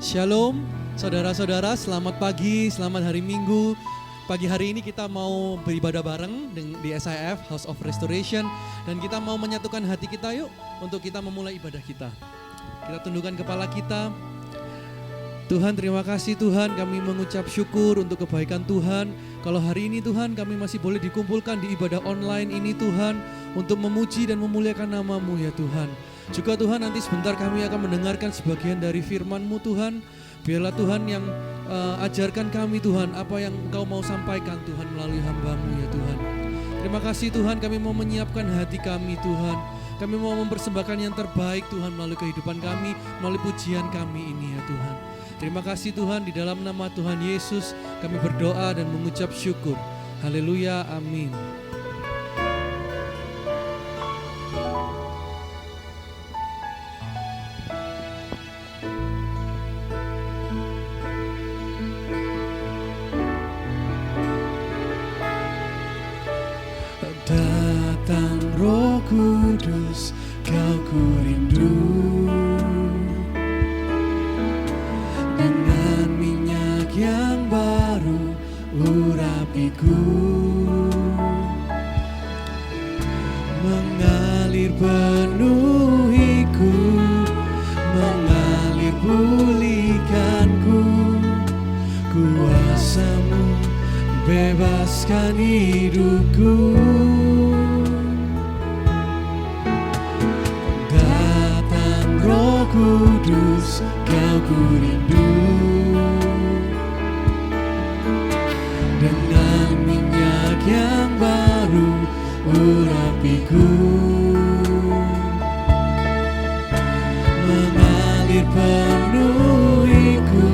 Shalom, saudara-saudara, selamat pagi, selamat hari Minggu. Pagi hari ini kita mau beribadah bareng di SIF, House of Restoration. Dan kita mau menyatukan hati kita yuk untuk kita memulai ibadah kita. Kita tundukkan kepala kita. Tuhan, terima kasih Tuhan, kami mengucap syukur untuk kebaikan Tuhan. Kalau hari ini Tuhan kami masih boleh dikumpulkan di ibadah online ini Tuhan, untuk memuji dan memuliakan nama-Mu ya Tuhan. Juga Tuhan nanti sebentar kami akan mendengarkan sebagian dari firman-Mu Tuhan. Biarlah Tuhan yang ajarkan kami Tuhan apa yang Engkau mau sampaikan Tuhan melalui hamba-Mu ya Tuhan. Terima kasih Tuhan, kami mau menyiapkan hati kami Tuhan. Kami mau mempersembahkan yang terbaik Tuhan melalui kehidupan kami, melalui pujian kami ini ya Tuhan. Terima kasih Tuhan, di dalam nama Tuhan Yesus kami berdoa dan mengucap syukur. Haleluya, amin. Datang Roh Kudus, Kau ku rindu. Dengan minyak yang baru urapiku, mengalir penuhiku, mengalir pulihkanku. Kuasa-Mu bebaskan hidupku. Datang Roh Kudus, Kau ku rindu. Dengan minyak yang baru urapiku, mengalir penuhiku,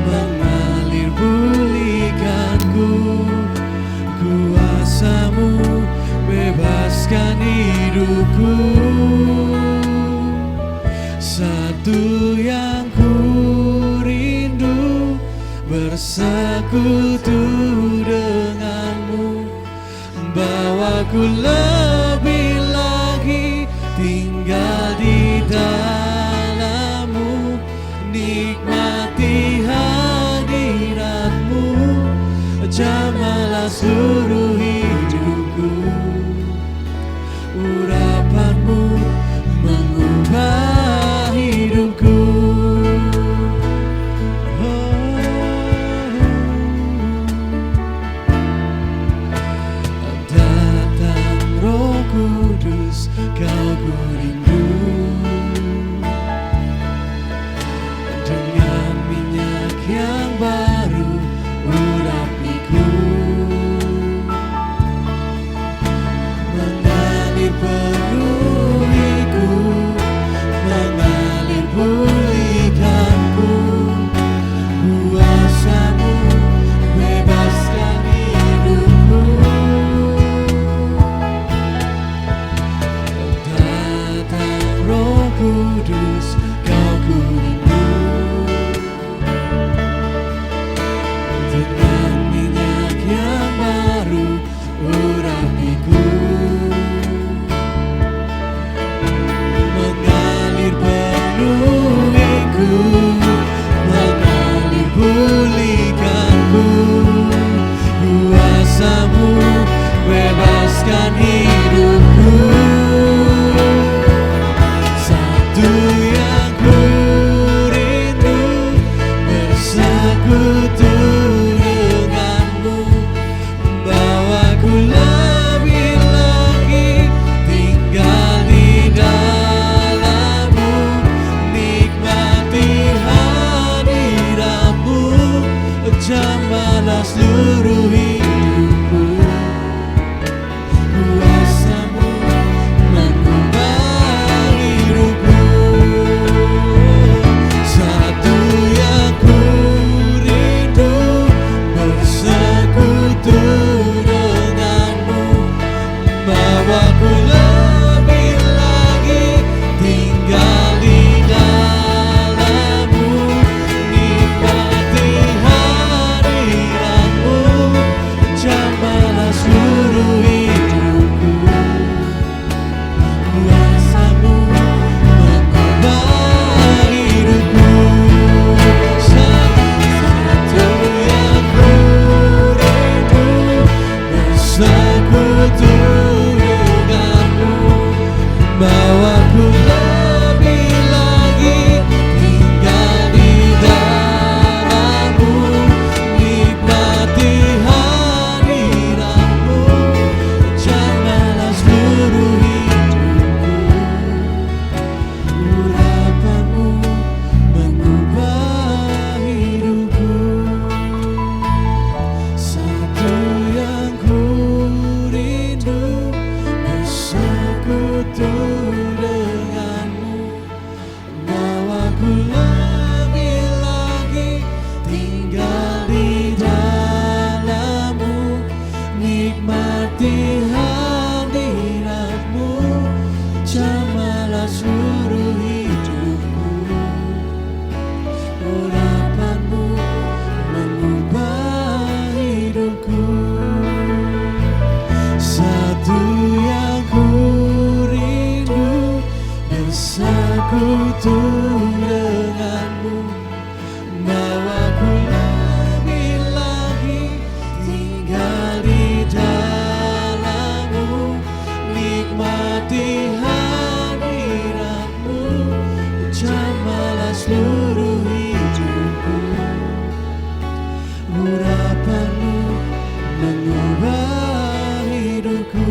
mengalir pulihkanku. Kuasa-Mu bebaskan hidupku. Satu yang ku rindu, bersekutu denganmu. Bawaku lebih lagi tinggal di dalam-Mu, nikmati hadirat-Mu, jamahlah seluruh hidupku. Urapan-Mu mengubah hidupku. Datang Roh Kudus, Kau ku rindu. Dengan minyak yang baru urapiku, mengalir penuhiku, mengalir pulihkanku. Kuasa-Mu bebaskan hidupku. Datang Roh Kudus, Kau ku rindu. Dengan minyak yang baru urapiku, mengalir penuhiku, mengalir pulihkanku. Kuasa-Mu bebaskan hidupku. Satu yang Aku tuh denganmu, bawaku lebih lagi tinggal di dalammu, nikmati hadiratmu, jamalah seluruh hidupku. Urapanmu mengubah hidupku.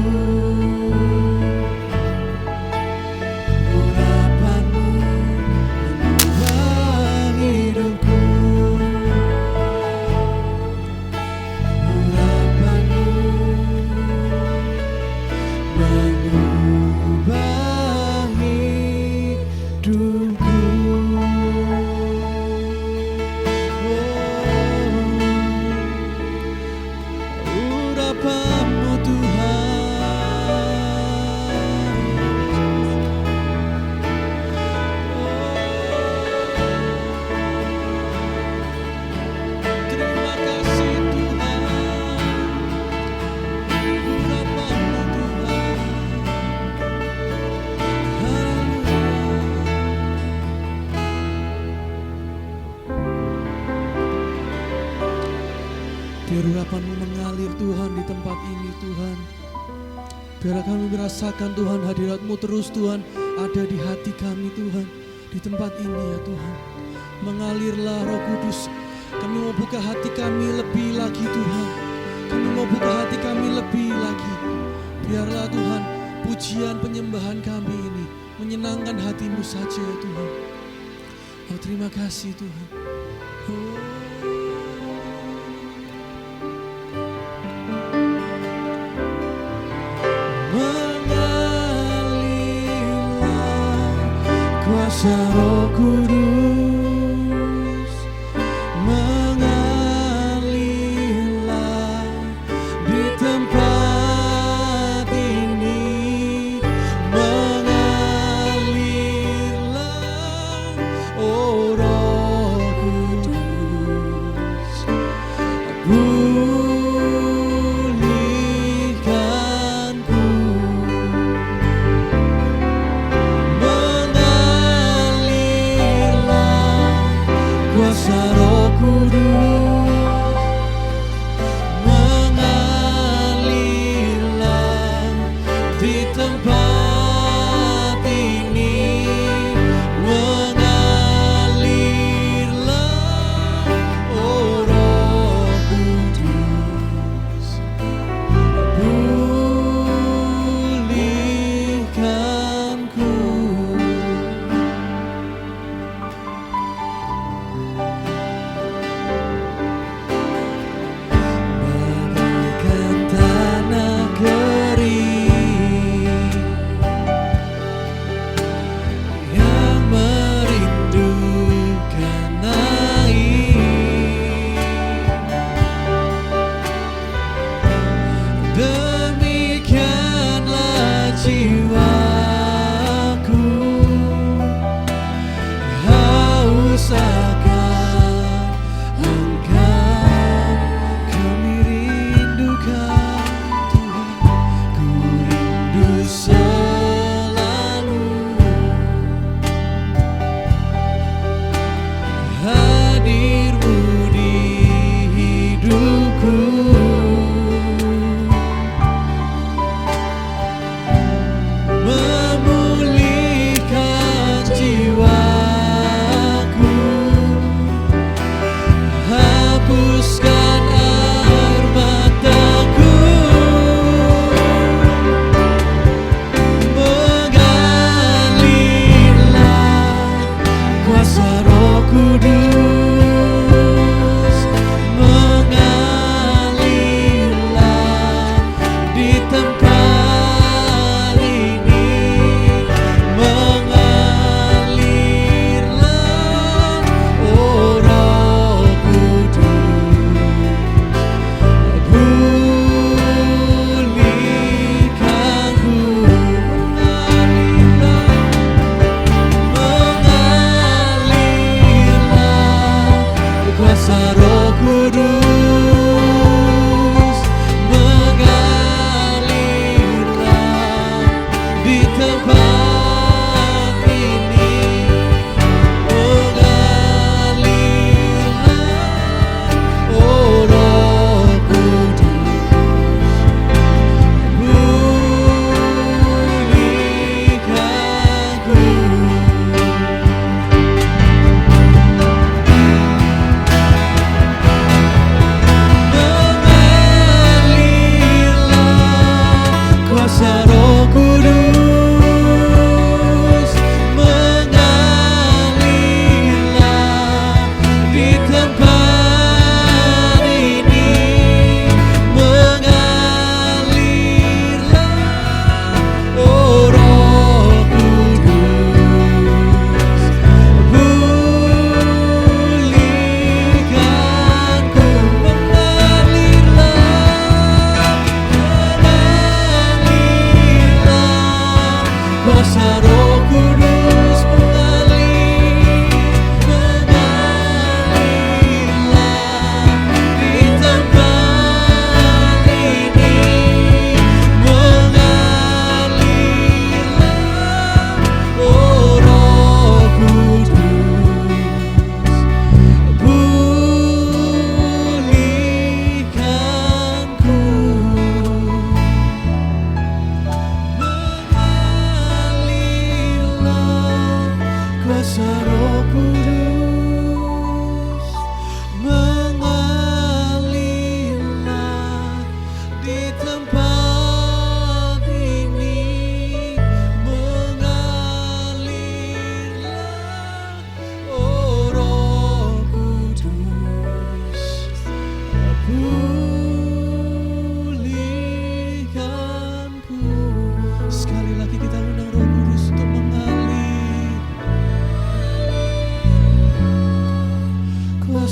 Biar urapan-Mu mengalir Tuhan di tempat ini Tuhan. Biar kami merasakan Tuhan hadirat-Mu terus Tuhan ada di hati kami Tuhan. Di tempat ini ya Tuhan. Mengalirlah Roh Kudus. Kami mau buka hati kami lebih lagi Tuhan. Kami mau buka hati kami lebih lagi. Biarlah Tuhan pujian penyembahan kami ini menyenangkan hati-Mu saja ya Tuhan. Oh terima kasih Tuhan. Oh. Kuasa Roh Kudus mengalirlah di tempat ini, mengalirlah oh Roh Kudus, pulihkanku. Mengalirlah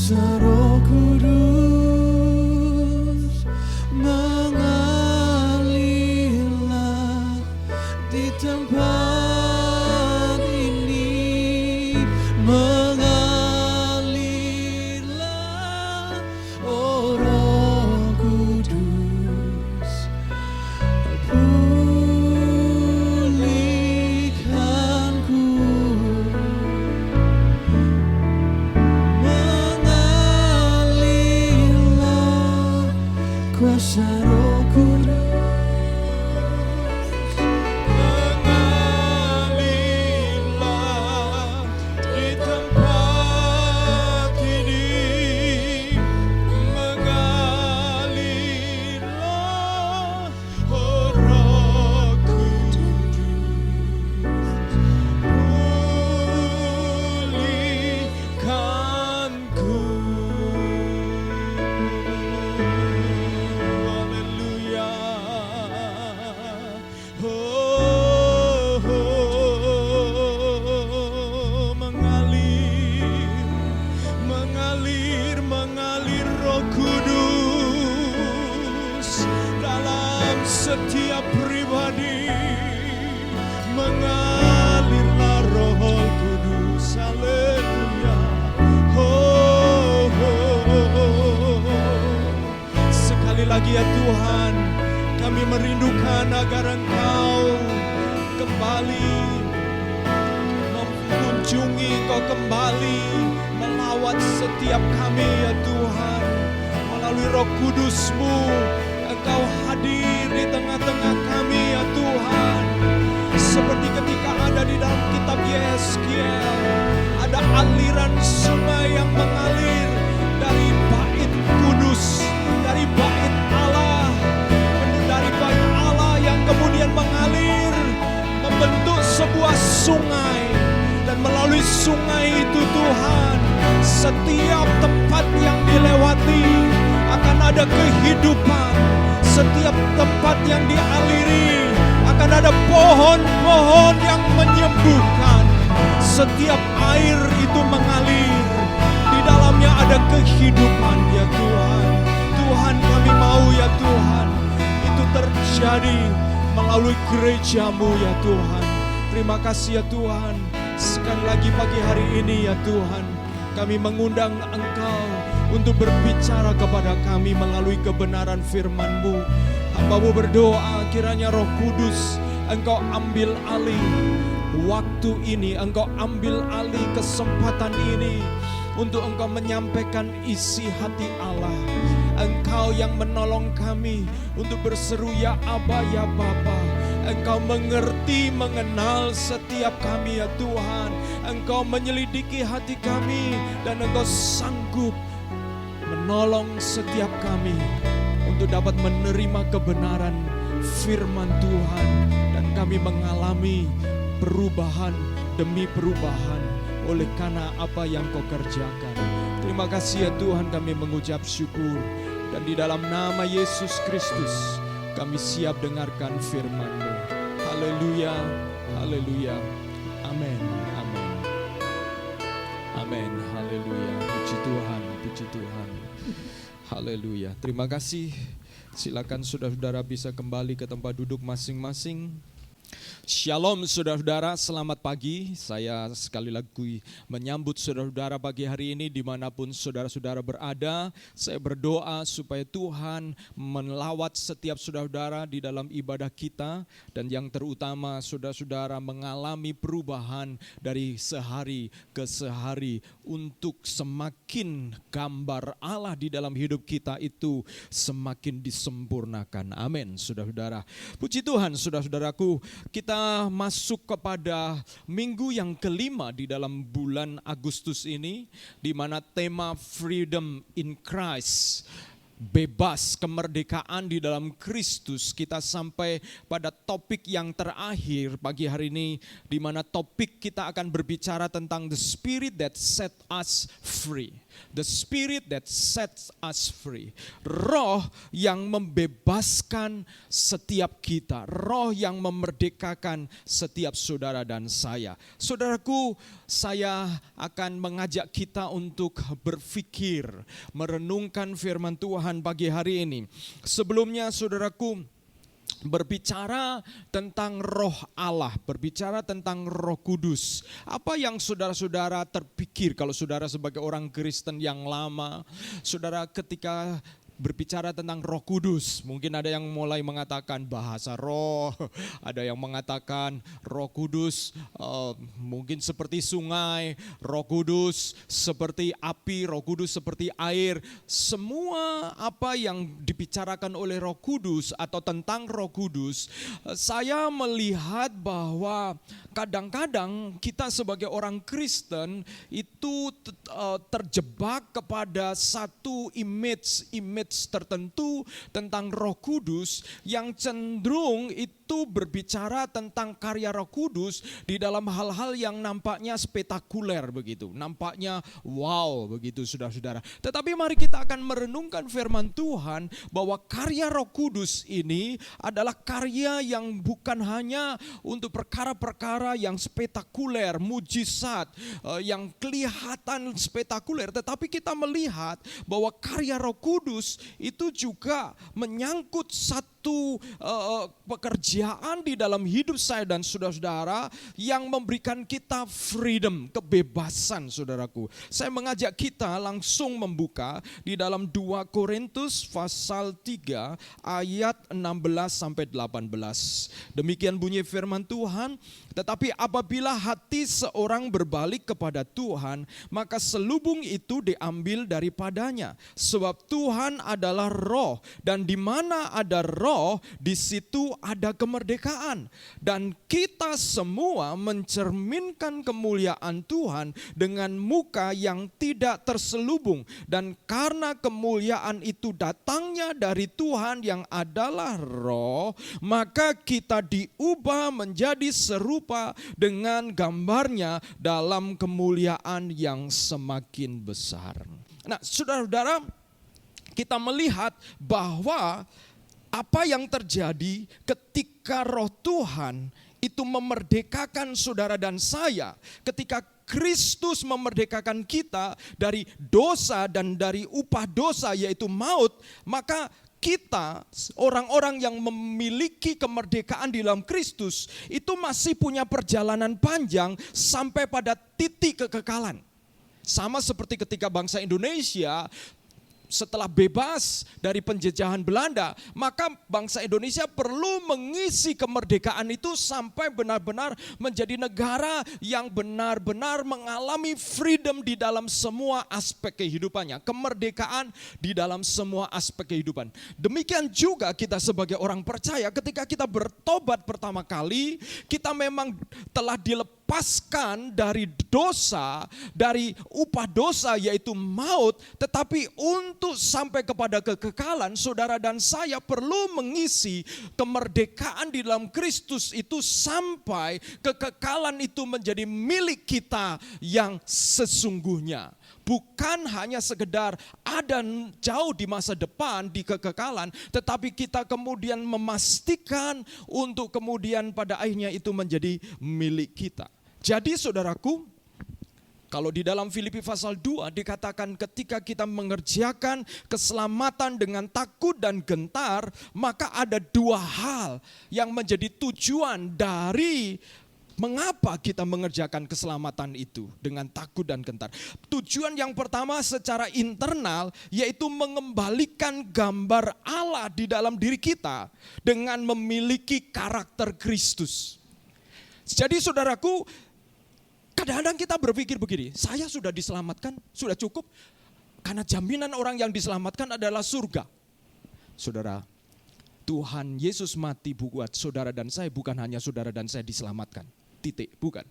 Kuasa Roh Kudus mengalirlah di tempat ini, mengalirlah, oh Roh Kudus, pulihkanku. Mengalirlah kuasa Roh Kudus, mengalirlah di tempat ini, mengalirlah, oh Roh Kudus, pulihkanku. Haleluya. Oh, mengalir Roh Kudus dalam setiap pribadi. Mengalirlah Roh Kudus. Haleluya. Sekali lagi ya Tuhan, kami merindukan agar Engkau kembali mengunjungi, Engkau kembali melawat setiap kami ya Tuhan. Melalui Roh Kudus-Mu, Engkau hadir di tengah-tengah kami ya Tuhan. Seperti ketika ada di dalam kitab Yeskiel, ada aliran sungai yang mengalir dari bait kudus, dari bait Allah, dari bait Allah yang kemudian mengalir membentuk sebuah sungai. Dan melalui sungai itu Tuhan, setiap tempat yang dilewati akan ada kehidupan. Setiap tempat yang dialiri akan ada pohon-pohon yang menyembuhkan. Setiap air itu mengalir, di dalamnya ada kehidupan ya Tuhan. Tuhan, kami mau ya Tuhan, itu terjadi melalui gereja-Mu ya Tuhan. Terima kasih ya Tuhan. Sekali lagi pagi hari ini ya Tuhan, kami mengundang Engkau untuk berbicara kepada kami melalui kebenaran firman-Mu. Hamba-Mu berdoa kiranya Roh Kudus Engkau ambil alih waktu ini, Engkau ambil alih kesempatan ini untuk Engkau menyampaikan isi hati Allah. Engkau yang menolong kami untuk berseru ya Aba ya Bapa. Engkau mengerti, mengenal setiap kami ya Tuhan. Engkau menyelidiki hati kami dan Engkau sanggup menolong setiap kami untuk dapat menerima kebenaran firman Tuhan. Dan kami mengalami perubahan demi perubahan oleh karena apa yang Kau kerjakan. Terima kasih ya Tuhan, kami mengucap syukur. Dan di dalam nama Yesus Kristus kami siap dengarkan firman-Mu. Haleluya, haleluya, amin, amin, amin, haleluya. Puji Tuhan, puji Tuhan. Haleluya. Terima kasih. Silakan saudara-saudara bisa kembali ke tempat duduk masing-masing. Shalom saudara-saudara, selamat pagi. Saya sekali lagi menyambut saudara-saudara pagi hari ini dimanapun saudara-saudara berada. Saya berdoa supaya Tuhan melawat setiap saudara-saudara di dalam ibadah kita. Dan yang terutama saudara-saudara mengalami perubahan dari sehari ke sehari untuk semakin gambar Allah di dalam hidup kita itu semakin disempurnakan. Amin saudara-saudara. Puji Tuhan saudara-saudaraku, kita masuk kepada minggu yang kelima di dalam bulan Agustus ini, di mana tema Freedom in Christ, bebas, kemerdekaan di dalam Kristus. Kita sampai pada topik yang terakhir pagi hari ini, di mana topik kita akan berbicara tentang the spirit that set us free. The Spirit that sets us free. Roh yang membebaskan setiap kita. Roh yang memerdekakan setiap saudara dan saya. Saudaraku, saya akan mengajak kita untuk berpikir, merenungkan firman Tuhan pagi hari ini. Sebelumnya saudaraku, berbicara tentang roh Allah, berbicara tentang Roh Kudus. Apa yang saudara-saudara terpikir kalau saudara sebagai orang Kristen yang lama, saudara ketika berbicara tentang Roh Kudus, mungkin ada yang mulai mengatakan bahasa roh, ada yang mengatakan Roh Kudus mungkin seperti sungai, Roh Kudus seperti api, Roh Kudus seperti air. Semua apa yang dibicarakan oleh Roh Kudus atau tentang Roh Kudus, saya melihat bahwa kadang-kadang kita sebagai orang Kristen itu terjebak kepada satu image tertentu tentang Roh Kudus yang cenderung itu berbicara tentang karya Roh Kudus di dalam hal-hal yang nampaknya spektakuler begitu, nampaknya wow begitu saudara-saudara. Tetapi mari kita akan merenungkan firman Tuhan bahwa karya Roh Kudus ini adalah karya yang bukan hanya untuk perkara-perkara yang spektakuler, mujizat, yang kelihatan spektakuler, tetapi kita melihat bahwa karya Roh Kudus itu juga menyangkut satu pekerjaan di dalam hidup saya dan saudara-saudara yang memberikan kita freedom, kebebasan saudaraku. Saya mengajak kita langsung membuka di dalam 2 Korintus pasal 3 ayat 16 sampai 18. Demikian bunyi firman Tuhan, tetapi apabila hati seorang berbalik kepada Tuhan, maka selubung itu diambil daripadanya. Sebab Tuhan adalah roh, dan di mana ada roh, di situ ada kemerdekaan. Dan kita semua mencerminkan kemuliaan Tuhan dengan muka yang tidak terselubung. Dan karena kemuliaan itu datangnya dari Tuhan yang adalah roh, maka kita diubah menjadi serupa dengan gambarnya dalam kemuliaan yang semakin besar. Nah, saudara-saudara, kita melihat bahwa apa yang terjadi ketika Roh Tuhan itu memerdekakan saudara dan saya, ketika Kristus memerdekakan kita dari dosa dan dari upah dosa yaitu maut, maka kita orang-orang yang memiliki kemerdekaan di dalam Kristus itu masih punya perjalanan panjang sampai pada titik kekekalan. Sama seperti ketika bangsa Indonesia setelah bebas dari penjajahan Belanda, maka bangsa Indonesia perlu mengisi kemerdekaan itu sampai benar-benar menjadi negara yang benar-benar mengalami freedom di dalam semua aspek kehidupannya. Kemerdekaan di dalam semua aspek kehidupan. Demikian juga kita sebagai orang percaya ketika kita bertobat pertama kali, kita memang telah dilepaskan dari dosa, dari upah dosa yaitu maut, tetapi untuk sampai kepada kekekalan, saudara dan saya perlu mengisi kemerdekaan di dalam Kristus itu sampai kekekalan itu menjadi milik kita yang sesungguhnya. Bukan hanya sekedar ada jauh di masa depan di kekekalan, tetapi kita kemudian memastikan untuk kemudian pada akhirnya itu menjadi milik kita. Jadi saudaraku, kalau di dalam Filipi pasal 2 dikatakan ketika kita mengerjakan keselamatan dengan takut dan gentar, maka ada dua hal yang menjadi tujuan dari mengapa kita mengerjakan keselamatan itu dengan takut dan gentar. Tujuan yang pertama secara internal yaitu mengembalikan gambar Allah di dalam diri kita dengan memiliki karakter Kristus. Jadi saudaraku, kadang-kadang kita berpikir begini, saya sudah diselamatkan, sudah cukup. Karena jaminan orang yang diselamatkan adalah surga. Saudara, Tuhan Yesus mati buat saudara dan saya, bukan hanya saudara dan saya diselamatkan. Titik, bukan.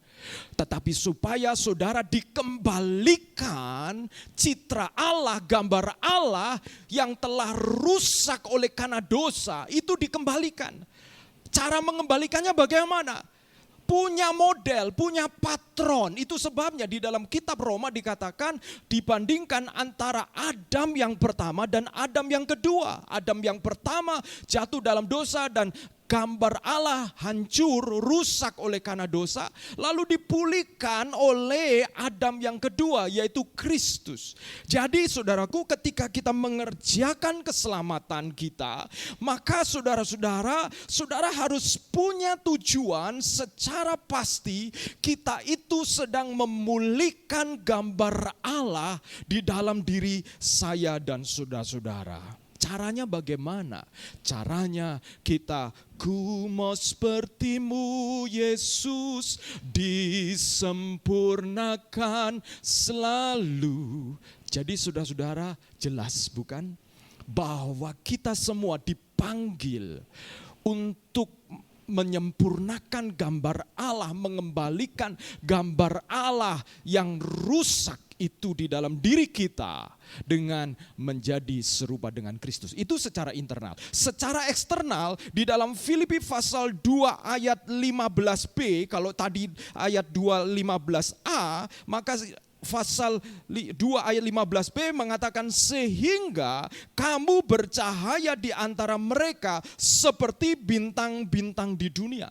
Tetapi supaya saudara dikembalikan citra Allah, gambar Allah yang telah rusak oleh karena dosa, itu dikembalikan. Cara mengembalikannya bagaimana? punya model, punya patron. Itu sebabnya di dalam kitab Roma dikatakan dibandingkan antara Adam yang pertama dan Adam yang kedua. Adam yang pertama jatuh dalam dosa dan gambar Allah hancur, rusak oleh karena dosa. Lalu dipulihkan oleh Adam yang kedua, yaitu Kristus. Jadi saudaraku, ketika kita mengerjakan keselamatan kita, maka saudara harus punya tujuan secara pasti. Kita itu sedang memulihkan gambar Allah di dalam diri saya dan saudara-saudara. Caranya bagaimana? Caranya kita, ku mau sepertimu Yesus, disempurnakan selalu. Jadi saudara-saudara, jelas bukan? Bahwa kita semua dipanggil untuk menyempurnakan gambar Allah, mengembalikan gambar Allah yang rusak itu di dalam diri kita dengan menjadi serupa dengan Kristus. Itu secara internal. Secara eksternal, di dalam Filipi pasal 2 ayat 15b, kalau tadi ayat 2:15a, maka pasal 2 ayat 15b mengatakan, sehingga kamu bercahaya di antara mereka seperti bintang-bintang di dunia.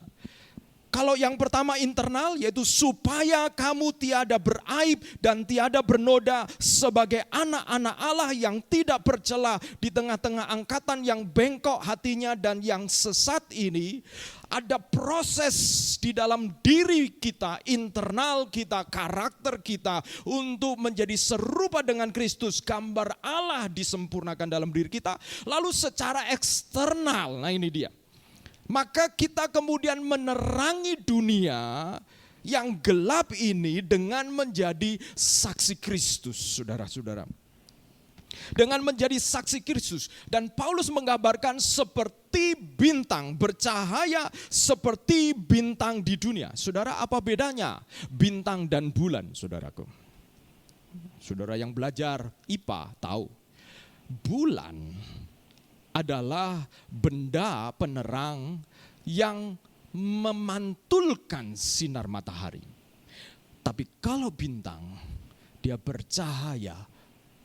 Kalau yang pertama internal, yaitu supaya kamu tiada beraib dan tiada bernoda sebagai anak-anak Allah yang tidak bercela di tengah-tengah angkatan yang bengkok hatinya dan yang sesat ini. Ada proses di dalam diri kita, internal kita, karakter kita untuk menjadi serupa dengan Kristus. Gambar Allah disempurnakan dalam diri kita. Lalu secara eksternal, nah ini dia. Maka kita kemudian menerangi dunia yang gelap ini dengan menjadi saksi Kristus, saudara-saudara. Dengan menjadi saksi Kristus. Dan Paulus menggambarkan seperti bintang, bercahaya seperti bintang di dunia. Saudara, apa bedanya bintang dan bulan, saudaraku? Saudara yang belajar IPA tahu, bulan adalah benda penerang yang memantulkan sinar matahari. Tapi kalau bintang, dia bercahaya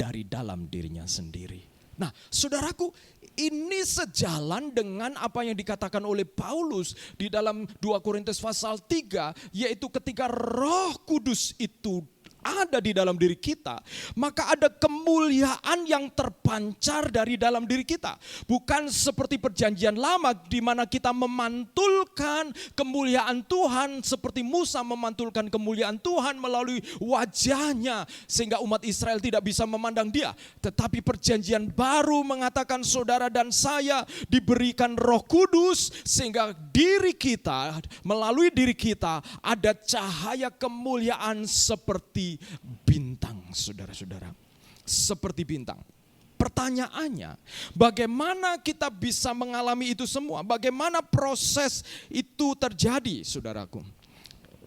dari dalam dirinya sendiri. Nah, saudaraku, ini sejalan dengan apa yang dikatakan oleh Paulus di dalam 2 Korintus pasal 3, yaitu ketika Roh Kudus itu ada di dalam diri kita, maka ada kemuliaan yang terpancar dari dalam diri kita. Bukan seperti perjanjian lama di mana kita memantulkan kemuliaan Tuhan seperti Musa memantulkan kemuliaan Tuhan melalui wajahnya sehingga umat Israel tidak bisa memandang dia. Tetapi perjanjian baru mengatakan saudara dan saya diberikan Roh Kudus sehingga diri kita, melalui diri kita ada cahaya kemuliaan seperti bintang, saudara-saudara. Seperti bintang. Pertanyaannya, bagaimana kita bisa mengalami itu semua? Bagaimana proses itu terjadi, saudaraku?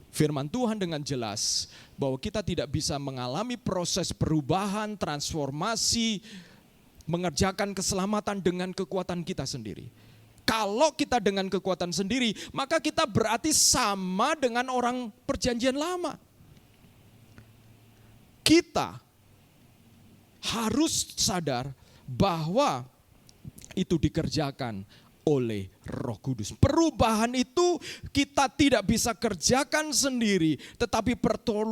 Firman Tuhan dengan jelas bahwa kita tidak bisa mengalami proses perubahan, transformasi, mengerjakan keselamatan dengan kekuatan kita sendiri. Kalau kita dengan kekuatan sendiri, maka kita berarti sama dengan orang perjanjian lama. Kita harus sadar bahwa itu dikerjakan oleh Roh Kudus. Perubahan itu kita tidak bisa kerjakan sendiri, tetapi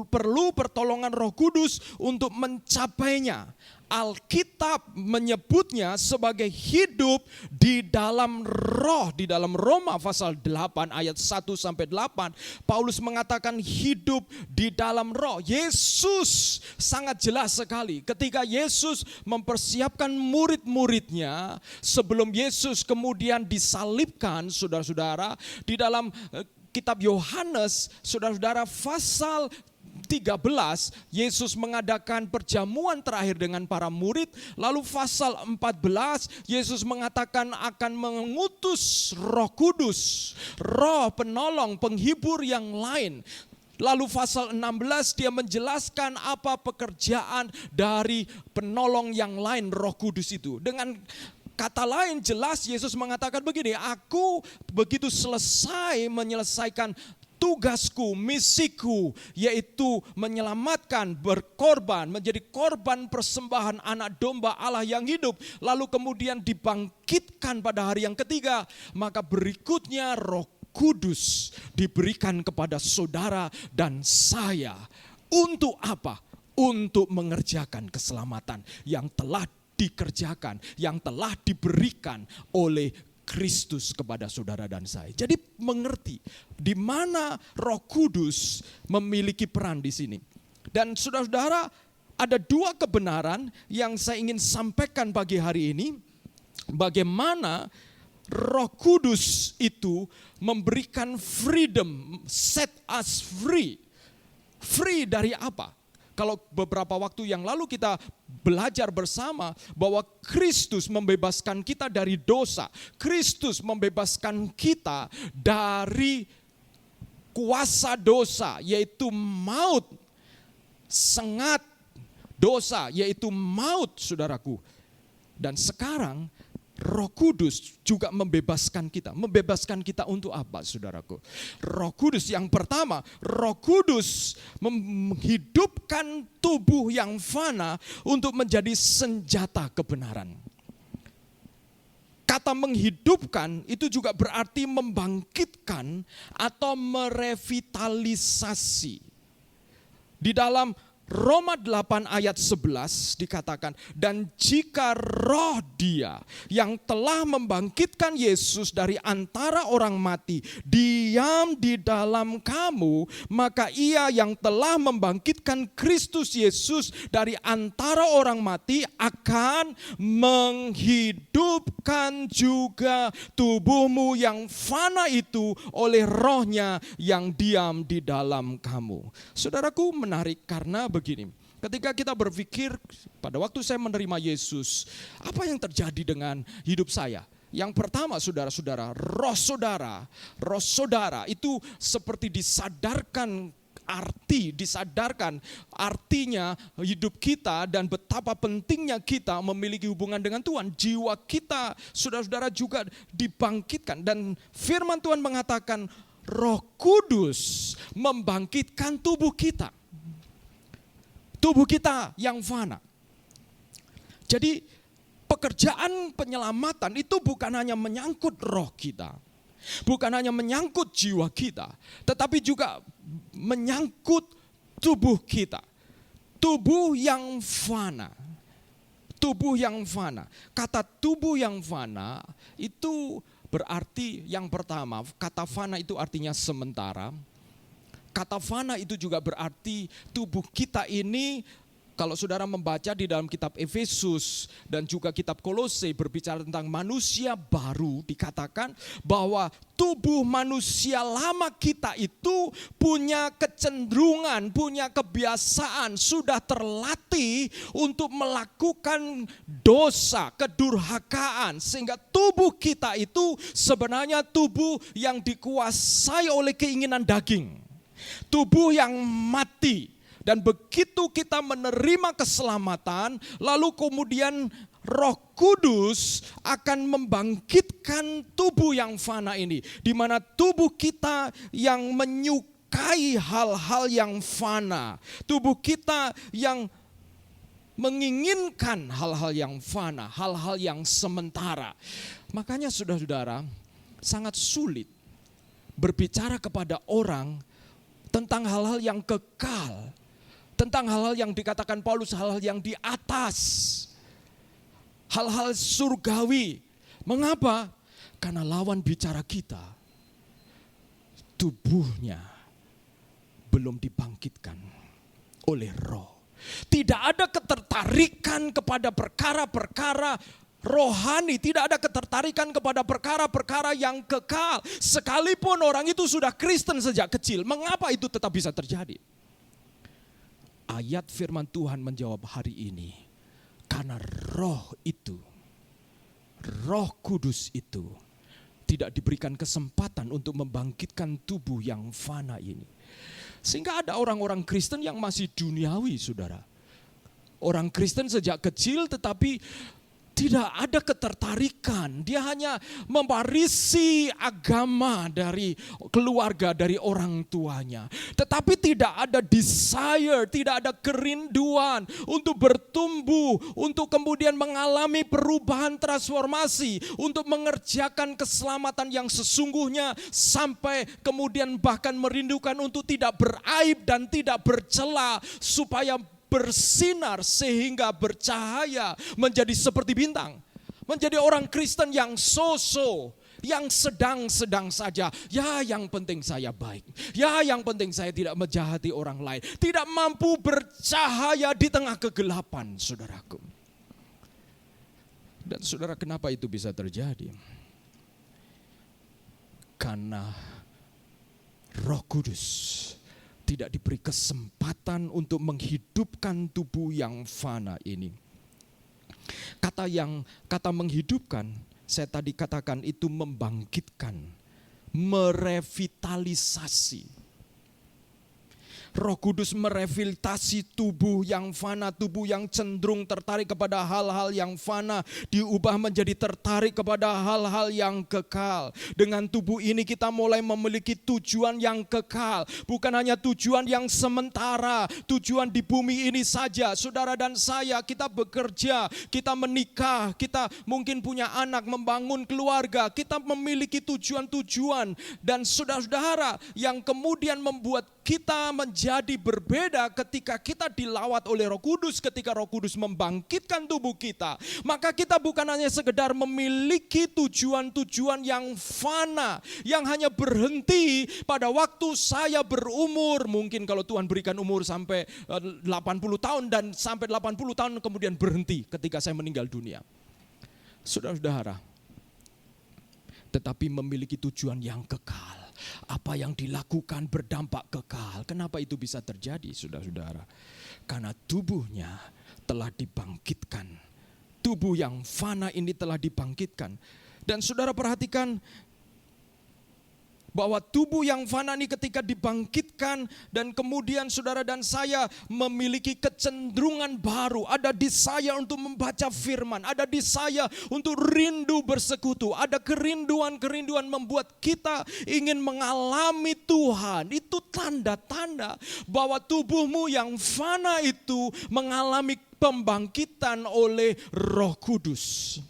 perlu pertolongan Roh Kudus untuk mencapainya. Alkitab menyebutnya sebagai hidup di dalam roh. Di dalam Roma pasal 8 ayat 1-8, Paulus mengatakan hidup di dalam roh. Yesus sangat jelas sekali ketika Yesus mempersiapkan murid-muridnya sebelum Yesus kemudian disalibkan, saudara-saudara. Di dalam kitab Yohanes, saudara-saudara, pasal 13, Yesus mengadakan perjamuan terakhir dengan para murid. Lalu pasal 14, Yesus mengatakan akan mengutus Roh Kudus, Roh penolong, penghibur yang lain. Lalu pasal 16 dia menjelaskan apa pekerjaan dari penolong yang lain, Roh Kudus itu. Dengan kata lain jelas Yesus mengatakan begini, aku begitu selesai menyelesaikan tugasku, misiku, yaitu menyelamatkan, berkorban, menjadi korban persembahan anak domba Allah yang hidup, lalu kemudian dibangkitkan pada hari yang ketiga, maka berikutnya Roh Kudus diberikan kepada saudara dan saya. Untuk apa? Untuk mengerjakan keselamatan yang telah dikerjakan, yang telah diberikan oleh Kristus kepada saudara dan saya. Jadi mengerti di mana Roh Kudus memiliki peran di sini. Dan saudara-saudara, ada dua kebenaran yang saya ingin sampaikan pagi hari ini. Bagaimana Roh Kudus itu memberikan freedom, set us free. Free dari apa? Kalau beberapa waktu yang lalu kita belajar bersama bahwa Kristus membebaskan kita dari dosa. Kristus membebaskan kita dari kuasa dosa, yaitu maut. Sengat dosa, yaitu maut, saudaraku. Dan sekarang Roh Kudus juga membebaskan kita. Membebaskan kita untuk apa, saudaraku? Roh Kudus yang pertama, Roh Kudus menghidupkan tubuh yang fana untuk menjadi senjata kebenaran. Kata menghidupkan itu juga berarti membangkitkan atau merevitalisasi. Di dalam Roma 8 ayat 11 dikatakan, dan jika roh Dia yang telah membangkitkan Yesus dari antara orang mati diam di dalam kamu, maka Ia yang telah membangkitkan Kristus Yesus dari antara orang mati akan menghidupkan juga tubuhmu yang fana itu oleh rohnya yang diam di dalam kamu. Saudaraku, menarik karena begini, ketika kita berpikir pada waktu saya menerima Yesus, apa yang terjadi dengan hidup saya? Yang pertama, saudara-saudara, roh saudara itu seperti disadarkan artinya hidup kita dan betapa pentingnya kita memiliki hubungan dengan Tuhan. Jiwa kita, saudara-saudara, juga dibangkitkan, dan firman Tuhan mengatakan Roh Kudus membangkitkan tubuh kita. Tubuh kita yang fana. Jadi pekerjaan penyelamatan itu bukan hanya menyangkut roh kita. Bukan hanya menyangkut jiwa kita. Tetapi juga menyangkut tubuh kita. Tubuh yang fana. Tubuh yang fana. Kata tubuh yang fana itu berarti yang pertama. Kata fana itu artinya sementara. Kata fana itu juga berarti tubuh kita ini, kalau saudara membaca di dalam kitab Efesus dan juga kitab Kolose berbicara tentang manusia baru, dikatakan bahwa tubuh manusia lama kita itu punya kecenderungan, punya kebiasaan, sudah terlatih untuk melakukan dosa, kedurhakaan, sehingga tubuh kita itu sebenarnya tubuh yang dikuasai oleh keinginan daging. Tubuh yang mati. Dan begitu kita menerima keselamatan, lalu kemudian Roh Kudus akan membangkitkan tubuh yang fana ini, di mana tubuh kita yang menyukai hal-hal yang fana, tubuh kita yang menginginkan hal-hal yang fana, hal-hal yang sementara. Makanya saudara-saudara, sangat sulit berbicara kepada orang tentang hal-hal yang kekal, tentang hal-hal yang dikatakan Paulus, hal-hal yang di atas, hal-hal surgawi. Mengapa? Karena lawan bicara kita, tubuhnya belum dibangkitkan oleh roh. Tidak ada ketertarikan kepada perkara-perkara rohani, tidak ada ketertarikan kepada perkara-perkara yang kekal. Sekalipun orang itu sudah Kristen sejak kecil, mengapa itu tetap bisa terjadi? Ayat firman Tuhan menjawab hari ini, karena roh itu, Roh Kudus itu tidak diberikan kesempatan untuk membangkitkan tubuh yang fana ini. Sehingga ada orang-orang Kristen yang masih duniawi, saudara. Orang Kristen sejak kecil tetapi tidak ada ketertarikan. Dia hanya mewarisi agama dari keluarga, dari orang tuanya. Tetapi tidak ada desire, tidak ada kerinduan untuk bertumbuh, untuk kemudian mengalami perubahan transformasi, untuk mengerjakan keselamatan yang sesungguhnya, sampai kemudian bahkan merindukan untuk tidak beraib dan tidak bercela, supaya bersinar sehingga bercahaya menjadi seperti bintang. Menjadi orang Kristen yang so-so, yang sedang-sedang saja. Ya, yang penting saya baik. Ya, yang penting saya tidak menjahati orang lain. Tidak mampu bercahaya di tengah kegelapan, saudaraku. Dan saudara, kenapa itu bisa terjadi? Karena Roh Kudus tidak diberi kesempatan untuk menghidupkan tubuh yang fana ini. Kata menghidupkan, saya tadi katakan itu membangkitkan, merevitalisasi. Roh Kudus merevitalisasi tubuh yang fana, tubuh yang cenderung tertarik kepada hal-hal yang fana, diubah menjadi tertarik kepada hal-hal yang kekal. Dengan tubuh ini kita mulai memiliki tujuan yang kekal, bukan hanya tujuan yang sementara, tujuan di bumi ini saja. Saudara dan saya, kita bekerja, kita menikah, kita mungkin punya anak, membangun keluarga, kita memiliki tujuan-tujuan. Dan saudara-saudara, yang kemudian membuat kita menjadi berbeda ketika kita dilawat oleh Roh Kudus, ketika Roh Kudus membangkitkan tubuh kita. Maka kita bukan hanya sekedar memiliki tujuan-tujuan yang fana, yang hanya berhenti pada waktu saya berumur. Mungkin kalau Tuhan berikan umur sampai 80 tahun, dan sampai 80 tahun kemudian berhenti ketika saya meninggal dunia. Saudara-saudara, tetapi memiliki tujuan yang kekal. Apa yang dilakukan berdampak kekal. Kenapa itu bisa terjadi, saudara-saudara? Karena tubuhnya telah dibangkitkan. Tubuh yang fana ini telah dibangkitkan. Dan saudara perhatikan bahwa tubuh yang fana ini ketika dibangkitkan, dan kemudian saudara dan saya memiliki kecenderungan baru. Ada desire untuk membaca firman, ada desire untuk rindu bersekutu, ada kerinduan-kerinduan membuat kita ingin mengalami Tuhan. Itu tanda-tanda bahwa tubuhmu yang fana itu mengalami pembangkitan oleh Roh Kudus.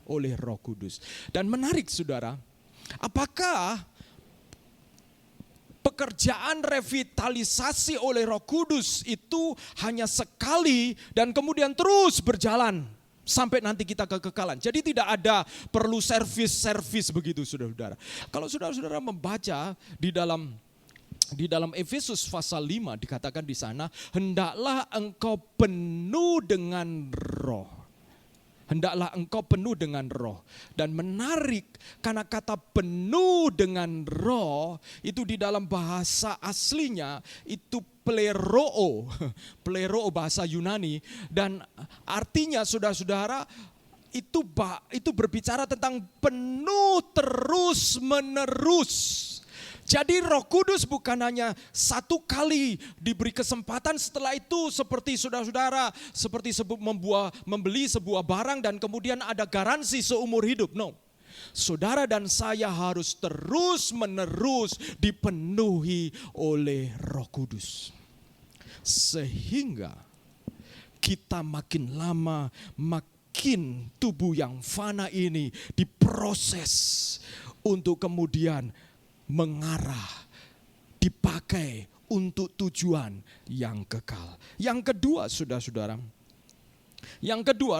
Oleh Roh Kudus. Dan menarik saudara, apakah pekerjaan revitalisasi oleh Roh Kudus itu hanya sekali dan kemudian terus berjalan sampai nanti kita kekekalan? Jadi tidak ada perlu servis begitu, saudara-saudara. Kalau saudara-saudara membaca di dalam Efesus pasal 5 dikatakan di sana, hendaklah engkau penuh dengan roh. Hendaklah engkau penuh dengan roh. Dan menarik, karena kata penuh dengan roh itu di dalam bahasa aslinya itu pleroo. Pleroo bahasa Yunani. Dan artinya saudara-saudara, itu berbicara tentang penuh terus menerus. Jadi Roh Kudus bukan hanya satu kali diberi kesempatan, setelah itu seperti saudara-saudara, seperti membeli sebuah barang dan kemudian ada garansi seumur hidup. No. Saudara dan saya harus terus menerus dipenuhi oleh Roh Kudus. Sehingga kita makin lama makin tubuh yang fana ini diproses untuk kemudian mengarah, dipakai untuk tujuan yang kekal. Yang kedua, saudara-saudara,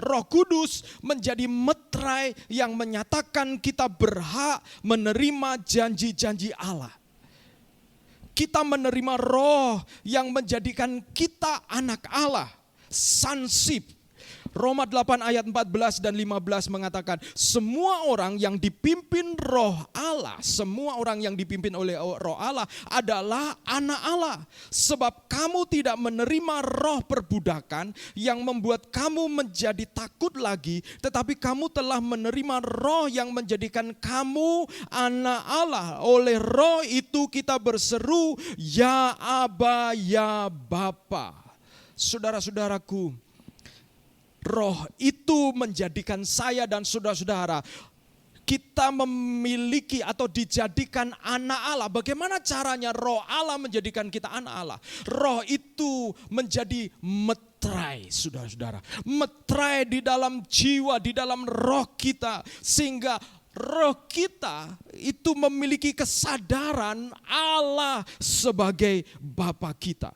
Roh Kudus menjadi meterai yang menyatakan kita berhak menerima janji-janji Allah. Kita menerima roh yang menjadikan kita anak Allah, sonship. Roma 8 ayat 14 dan 15 mengatakan, semua orang yang dipimpin roh Allah, semua orang yang dipimpin oleh roh Allah adalah anak Allah. Sebab kamu tidak menerima roh perbudakan yang membuat kamu menjadi takut lagi, tetapi kamu telah menerima roh yang menjadikan kamu anak Allah. Oleh roh itu kita berseru, ya Aba, ya Bapa. Saudara-saudaraku, Roh itu menjadikan saya dan saudara-saudara kita memiliki atau dijadikan anak Allah. Bagaimana caranya Roh Allah menjadikan kita anak Allah? Roh itu menjadi meterai, saudara-saudara. Meterai di dalam jiwa, di dalam roh kita. Sehingga roh kita itu memiliki kesadaran Allah sebagai Bapa kita.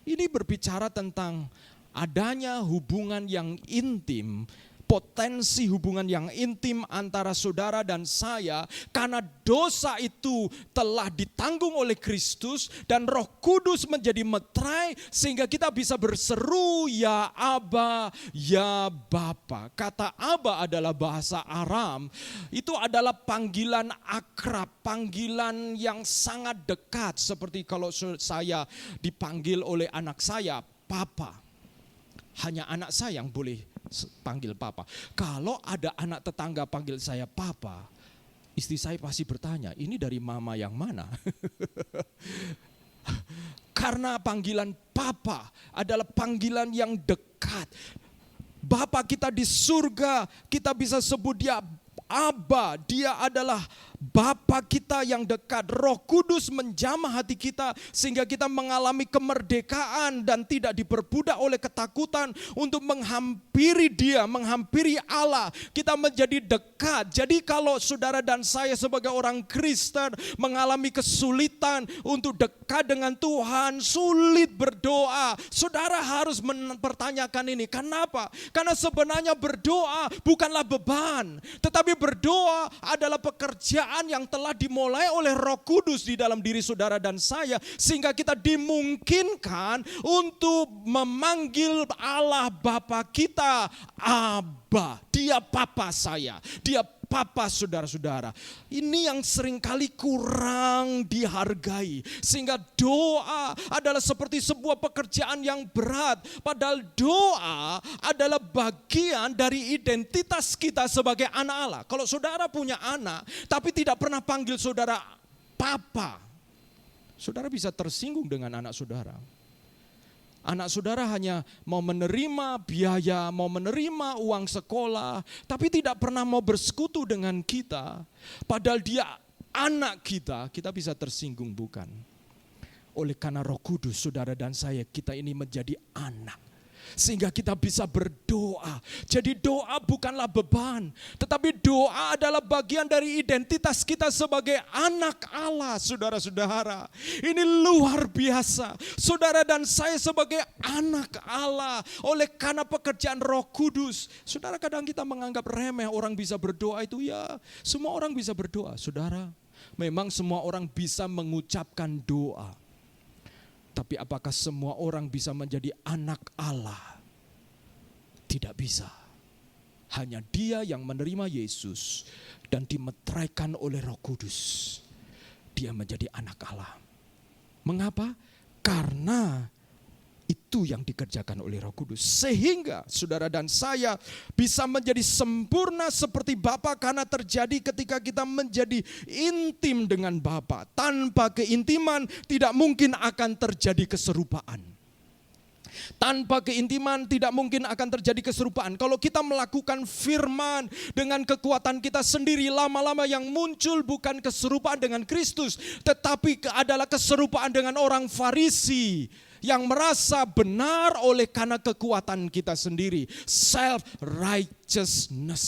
Ini berbicara tentang adanya hubungan yang intim, potensi hubungan yang intim antara saudara dan saya, karena dosa itu telah ditanggung oleh Kristus dan Roh Kudus menjadi meterai sehingga kita bisa berseru ya Aba, ya Bapa. Kata Aba adalah bahasa Aram, itu adalah panggilan akrab, panggilan yang sangat dekat, seperti kalau saya dipanggil oleh anak saya Papa. Hanya anak saya yang boleh panggil Papa. Kalau ada anak tetangga panggil saya Papa, istri saya pasti bertanya, ini dari mama yang mana? Karena panggilan Papa adalah panggilan yang dekat. Bapa kita di surga, kita bisa sebut dia Aba, dia adalah Bapa kita yang dekat. Roh Kudus menjamah hati kita sehingga kita mengalami kemerdekaan dan tidak diperbudak oleh ketakutan untuk menghampiri Dia, menghampiri Allah. Kita menjadi dekat. Jadi kalau saudara dan saya sebagai orang Kristen mengalami kesulitan untuk dekat dengan Tuhan, sulit berdoa, saudara harus mempertanyakan ini. Kenapa? Karena sebenarnya berdoa bukanlah beban, tetapi berdoa adalah pekerjaan yang telah dimulai oleh Roh Kudus di dalam diri saudara dan saya, sehingga kita dimungkinkan untuk memanggil Allah Bapa kita Aba. Dia Papa saya, dia Papa saudara-saudara. Ini yang seringkali kurang dihargai. Sehingga doa adalah seperti sebuah pekerjaan yang berat. Padahal doa adalah bagian dari identitas kita sebagai anak Allah. Kalau saudara punya anak tapi tidak pernah panggil saudara Papa, saudara bisa tersinggung dengan anak saudara. Anak saudara hanya mau menerima biaya, mau menerima uang sekolah, tapi tidak pernah mau bersekutu dengan kita. Padahal dia anak kita bisa tersinggung, bukan? Oleh karena Roh Kudus, saudara dan saya, kita ini menjadi anak. Sehingga kita bisa berdoa. Jadi doa bukanlah beban, tetapi doa adalah bagian dari identitas kita sebagai anak Allah, saudara-saudara. Ini luar biasa. Saudara dan saya sebagai anak Allah, oleh karena pekerjaan Roh Kudus. Saudara, kadang kita menganggap remeh orang bisa berdoa itu, ya semua orang bisa berdoa. Saudara, memang semua orang bisa mengucapkan doa. Tapi apakah semua orang bisa menjadi anak Allah? Tidak bisa. Hanya dia yang menerima Yesus dan dimeteraikan oleh Roh Kudus, dia menjadi anak Allah. Mengapa? Karena itu yang dikerjakan oleh Roh Kudus. Sehingga saudara dan saya bisa menjadi sempurna seperti Bapa, karena terjadi ketika kita menjadi intim dengan Bapa. Tanpa keintiman tidak mungkin akan terjadi keserupaan. Tanpa keintiman tidak mungkin akan terjadi keserupaan. Kalau kita melakukan firman dengan kekuatan kita sendiri, lama-lama yang muncul bukan keserupaan dengan Kristus, tetapi adalah keserupaan dengan orang Farisi yang merasa benar oleh karena kekuatan kita sendiri. Self-righteousness,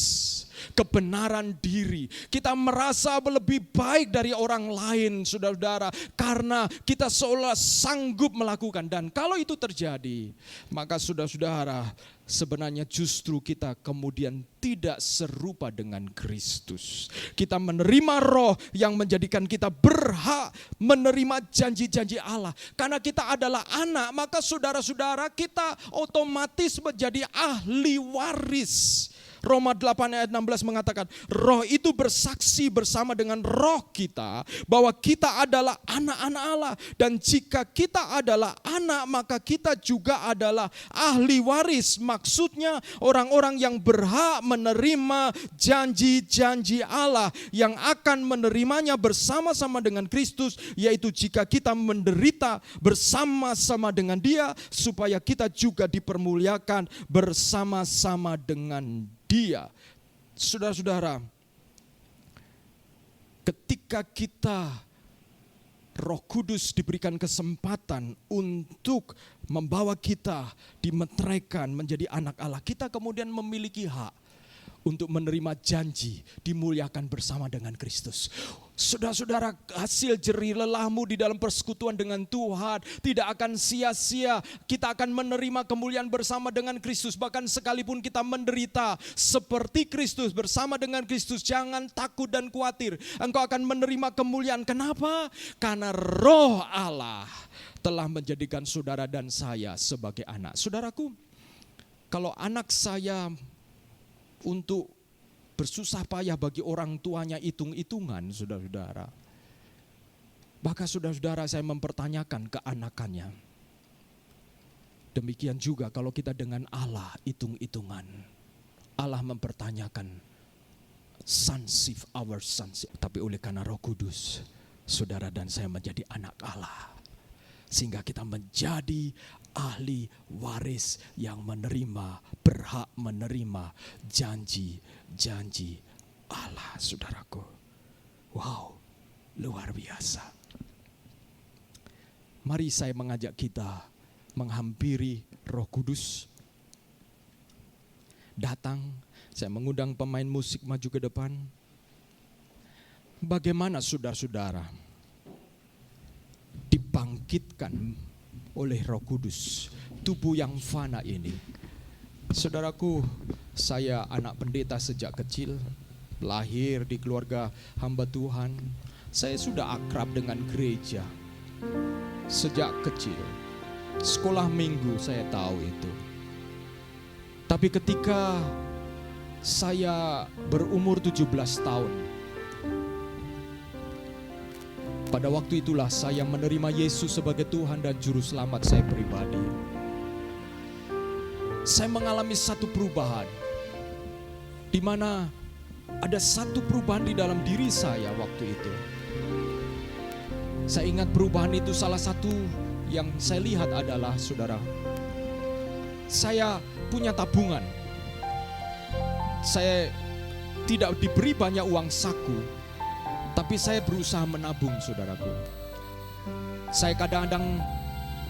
kebenaran diri. Kita merasa lebih baik dari orang lain, saudara-saudara, karena kita seolah sanggup melakukan. Dan kalau itu terjadi, maka saudara-saudara, sebenarnya justru kita kemudian tidak serupa dengan Kristus. Kita menerima Roh yang menjadikan kita berhak menerima janji-janji Allah. Karena kita adalah anak, maka saudara-saudara kita otomatis menjadi ahli waris. Roma 8 ayat 16 mengatakan, roh itu bersaksi bersama dengan roh kita bahwa kita adalah anak-anak Allah. Dan jika kita adalah anak, maka kita juga adalah ahli waris. Maksudnya orang-orang yang berhak menerima janji-janji Allah yang akan menerimanya bersama-sama dengan Kristus, yaitu jika kita menderita bersama-sama dengan Dia, supaya kita juga dipermuliakan bersama-sama dengan Dia. Saudara-saudara, ketika kita Roh Kudus diberikan kesempatan untuk membawa kita dimeteraikan menjadi anak Allah, kita kemudian memiliki hak untuk menerima janji dimuliakan bersama dengan Kristus. Saudara-saudara, hasil jerih lelahmu di dalam persekutuan dengan Tuhan tidak akan sia-sia. Kita akan menerima kemuliaan bersama dengan Kristus. Bahkan sekalipun kita menderita seperti Kristus, bersama dengan Kristus, jangan takut dan khawatir. Engkau akan menerima kemuliaan. Kenapa? Karena Roh Allah telah menjadikan saudara dan saya sebagai anak. Saudaraku, kalau anak saya untuk bersusah payah bagi orang tuanya hitung-hitungan, saudara-saudara, maka saudara-saudara saya mempertanyakan keanakannya. Demikian juga kalau kita dengan Allah hitung-hitungan. Allah mempertanyakan sonship, our sonship. Tapi oleh karena Roh Kudus, saudara dan saya menjadi anak Allah. Sehingga kita menjadi ahli waris yang menerima, berhak menerima janji-janji Allah, saudaraku. Wow, luar biasa. Mari saya mengajak kita menghampiri Roh Kudus. Datang, saya mengundang pemain musik maju ke depan. Bagaimana saudara-saudara dibangkitkan oleh Roh Kudus tubuh yang fana ini? Saudaraku, saya anak pendeta sejak kecil, lahir di keluarga hamba Tuhan. Saya sudah akrab dengan gereja sejak kecil. Sekolah minggu saya tahu itu. Tapi ketika saya berumur 17 tahun, pada waktu itulah saya menerima Yesus sebagai Tuhan dan Juru Selamat saya pribadi. Saya mengalami satu perubahan, di mana ada satu perubahan di dalam diri saya waktu itu. Saya ingat perubahan itu, salah satu yang saya lihat adalah, saudara, saya punya tabungan. Saya tidak diberi banyak uang saku, tapi saya berusaha menabung, saudaraku. Saya kadang-kadang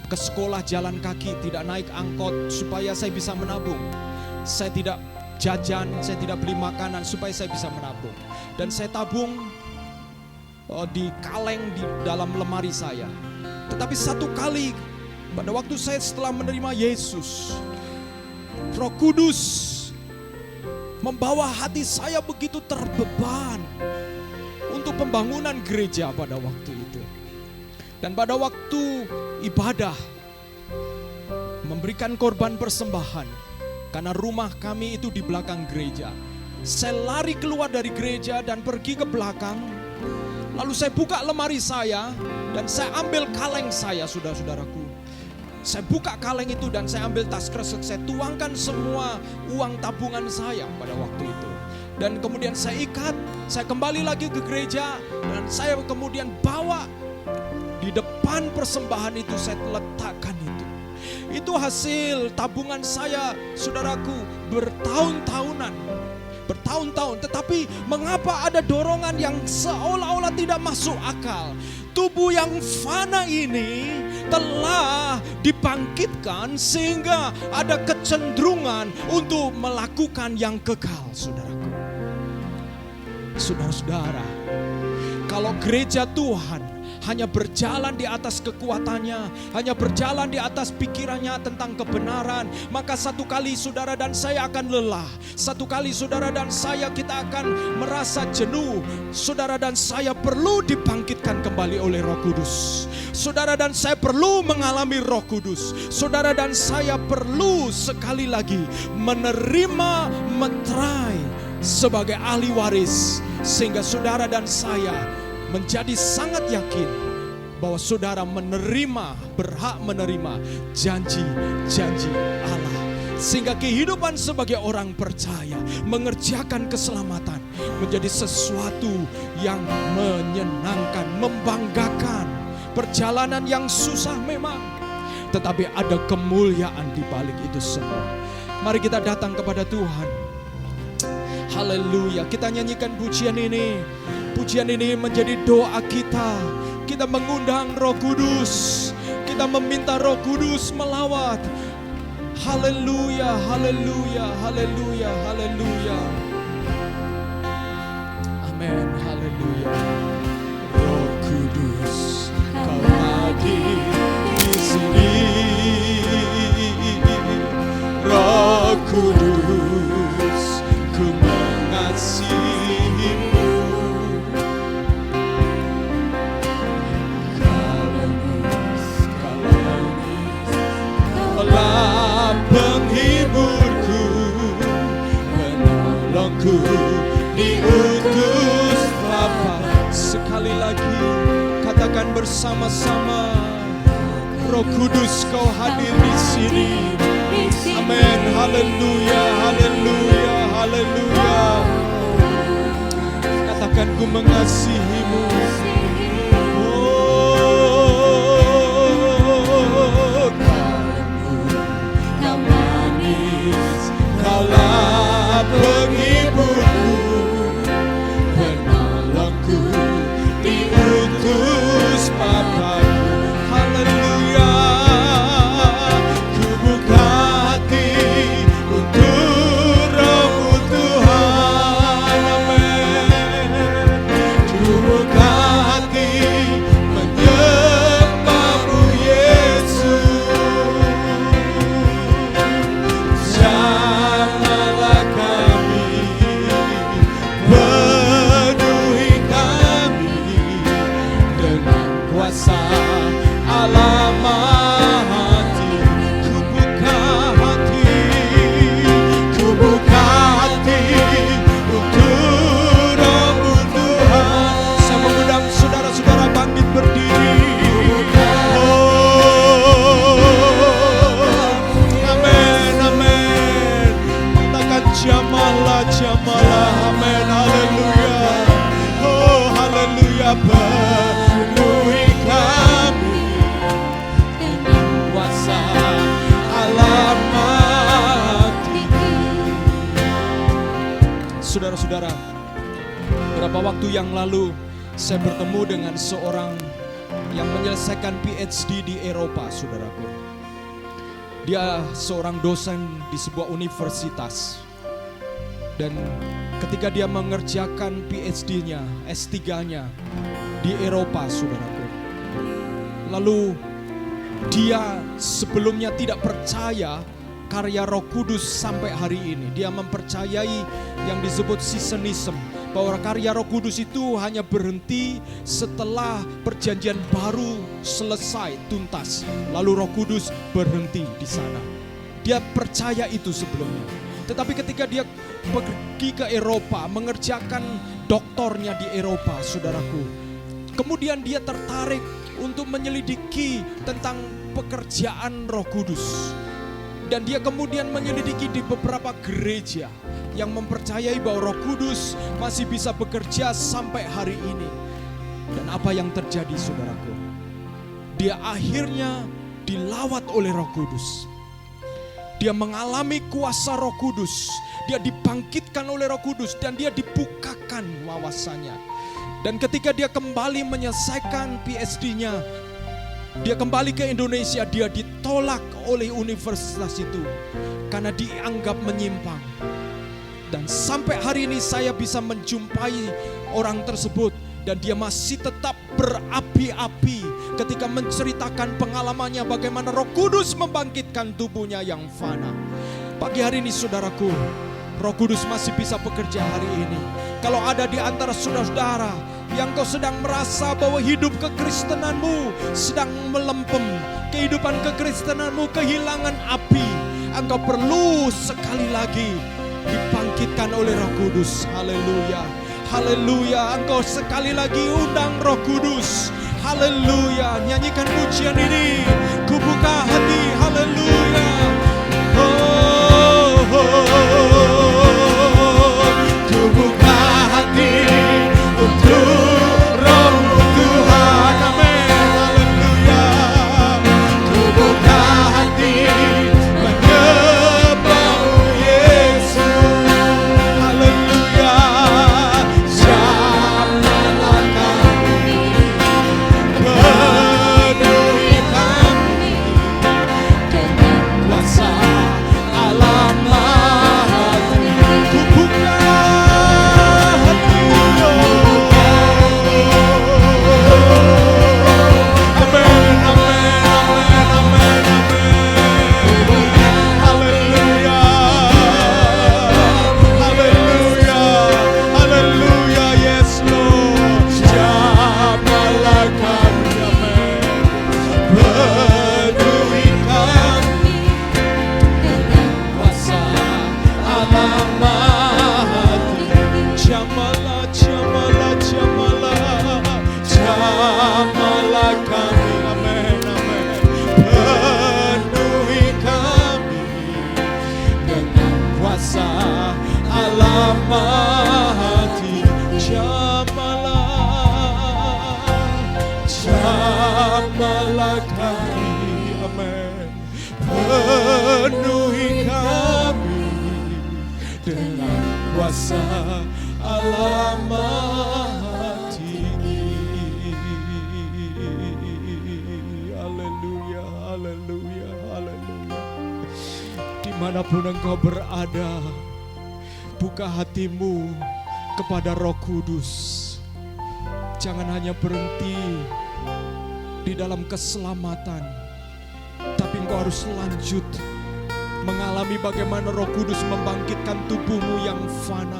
ke sekolah jalan kaki, tidak naik angkot supaya saya bisa menabung. Saya tidak jajan, saya tidak beli makanan supaya saya bisa menabung. Dan saya tabung di kaleng di dalam lemari saya. Tetapi satu kali pada waktu saya setelah menerima Yesus, Roh Kudus membawa hati saya begitu terbeban untuk pembangunan gereja pada waktu itu. Dan pada waktu ibadah, memberikan korban persembahan, karena rumah kami itu di belakang gereja. Saya lari keluar dari gereja dan pergi ke belakang. Lalu saya buka lemari saya dan saya ambil kaleng saya, saudara-saudaraku. Saya buka kaleng itu dan saya ambil tas kresek, saya tuangkan semua uang tabungan saya pada waktu itu. Dan kemudian saya ikat, saya kembali lagi ke gereja dan saya kemudian bawa di depan persembahan itu, saya letakkan itu. Itu hasil tabungan saya, saudaraku, bertahun-tahunan. Tetapi mengapa ada dorongan yang seolah-olah tidak masuk akal? Tubuh yang fana ini telah dibangkitkan sehingga ada kecenderungan untuk melakukan yang kekal, saudaraku. Saudara-saudara, Kalau gereja Tuhan hanya berjalan di atas kekuatannya, hanya berjalan di atas pikirannya tentang kebenaran, maka satu kali saudara dan saya akan lelah. Satu kali saudara dan saya kita akan merasa jenuh. Saudara dan saya perlu dibangkitkan kembali oleh Roh Kudus. Saudara dan saya perlu mengalami Roh Kudus. Saudara dan saya perlu sekali lagi menerima meterai sebagai ahli waris, sehingga saudara dan saya menjadi sangat yakin bahwa saudara berhak menerima janji-janji Allah. Sehingga kehidupan sebagai orang percaya, mengerjakan keselamatan menjadi sesuatu yang menyenangkan, membanggakan. Perjalanan yang susah memang, tetapi ada kemuliaan di balik itu semua. Mari kita datang kepada Tuhan. Haleluya, kita nyanyikan pujian ini. Pujian ini menjadi doa kita. Kita mengundang Roh Kudus. Kita meminta Roh Kudus melawat. Haleluya, haleluya, haleluya, haleluya. Amin, haleluya. Roh Kudus, Kau hadir di sini. Roh Kudus, Ku mengasihimu. Kaulah penghiburku, penolongku, diutus Bapa. Sekali lagi katakan bersama-sama, Roh Kudus, Kau hadir di sini. Amin, haleluya, haleluya, haleluya. Katakan, Ku mengasihimu. Kau manis, Kaulah penghiburku, penolongku, diutus Bapa-Ku. Haleluya. Ku buka hati untuk Roh-Mu Tuhan. Amin. Ku buka hati menyembah-Mu Yesus. Jamahlah kami, penuhi kami dengan kuasa Allah Maha. Ku buka hati, ku buka hati untuk Roh-Mu Tuhan. Saya mengundang saudara-saudara bangkit berdiri. Amin, amin. Katakan jamahlah, jamahlah. Amin, haleluya. Oh, haleluya. Penuhi kami dengan kuasa Allah Maha. Saudara-saudara, beberapa waktu yang lalu saya bertemu dengan seorang yang menyelesaikan PhD di Eropa, saudaraku. Dia seorang dosen di sebuah universitas. Dan ketika dia mengerjakan PhD-nya, S3-nya di Eropa, saudaraku, lalu dia sebelumnya tidak percaya karya Roh Kudus sampai hari ini. Dia mempercayai yang disebut seasonism, bahwa karya Roh Kudus itu hanya berhenti setelah perjanjian baru selesai tuntas, lalu Roh Kudus berhenti di sana. Dia percaya itu sebelumnya. Tetapi ketika dia pergi ke Eropa, mengerjakan doktornya di Eropa, saudaraku, kemudian dia tertarik untuk menyelidiki tentang pekerjaan Roh Kudus. Dan dia kemudian menyelidiki di beberapa gereja yang mempercayai bahwa Roh Kudus masih bisa bekerja sampai hari ini. Dan apa yang terjadi, saudaraku? Dia akhirnya dilawat oleh Roh Kudus. Dia mengalami kuasa Roh Kudus. Dia dibangkitkan oleh Roh Kudus dan dia dibukakan wawasannya. Dan ketika dia kembali menyelesaikan PhD-nya, dia kembali ke Indonesia, dia ditolak oleh universitas itu karena dianggap menyimpang. Dan sampai hari ini saya bisa menjumpai orang tersebut Dan dia masih tetap berapi-api ketika menceritakan pengalamannya bagaimana Roh Kudus membangkitkan tubuhnya yang fana. Pagi hari ini saudaraku, Roh Kudus masih bisa bekerja hari ini. Kalau ada di antara saudara-saudara yang kau sedang merasa bahwa hidup kekristenanmu sedang melempem, kehidupan kekristenanmu kehilangan api, engkau perlu sekali lagi dibangkitkan oleh Roh Kudus. Haleluya. Haleluya, engkau sekali lagi undang Roh Kudus. Haleluya, nyanyikan pujian ini. Ku buka hati, haleluya. Oh, oh, oh. Ku buka hati untuk Roh Tuhan. Amin, haleluya. Ku buka hati menyembah Yesus. Haleluya. Jamahlah kami, penuhi kami dengan kuasa Allah Maha Tinggi. Ku buka hati, amin, amin, amin, amin, amin. Haleluya, haleluya, haleluya, yes Lord. Jamahlah kami, amin, penuhi kami dengan kuasa Allah Maha Tinggi. Jamahlah, jamahlah, jamahlah, jamahlah kami, amin, amin, penuhi kami dengan kuasa Allah Maha Tinggi. Jamahlah kami, amin, penuhi kami dengan kuasa Allah Maha Tinggi. Haleluya, haleluya, haleluya. Dimanapun engkau berada, buka hatimu kepada Roh Kudus. Jangan hanya berhenti di dalam keselamatan, tapi engkau harus lanjut mengalami bagaimana Roh Kudus membangkitkan tubuhmu yang fana,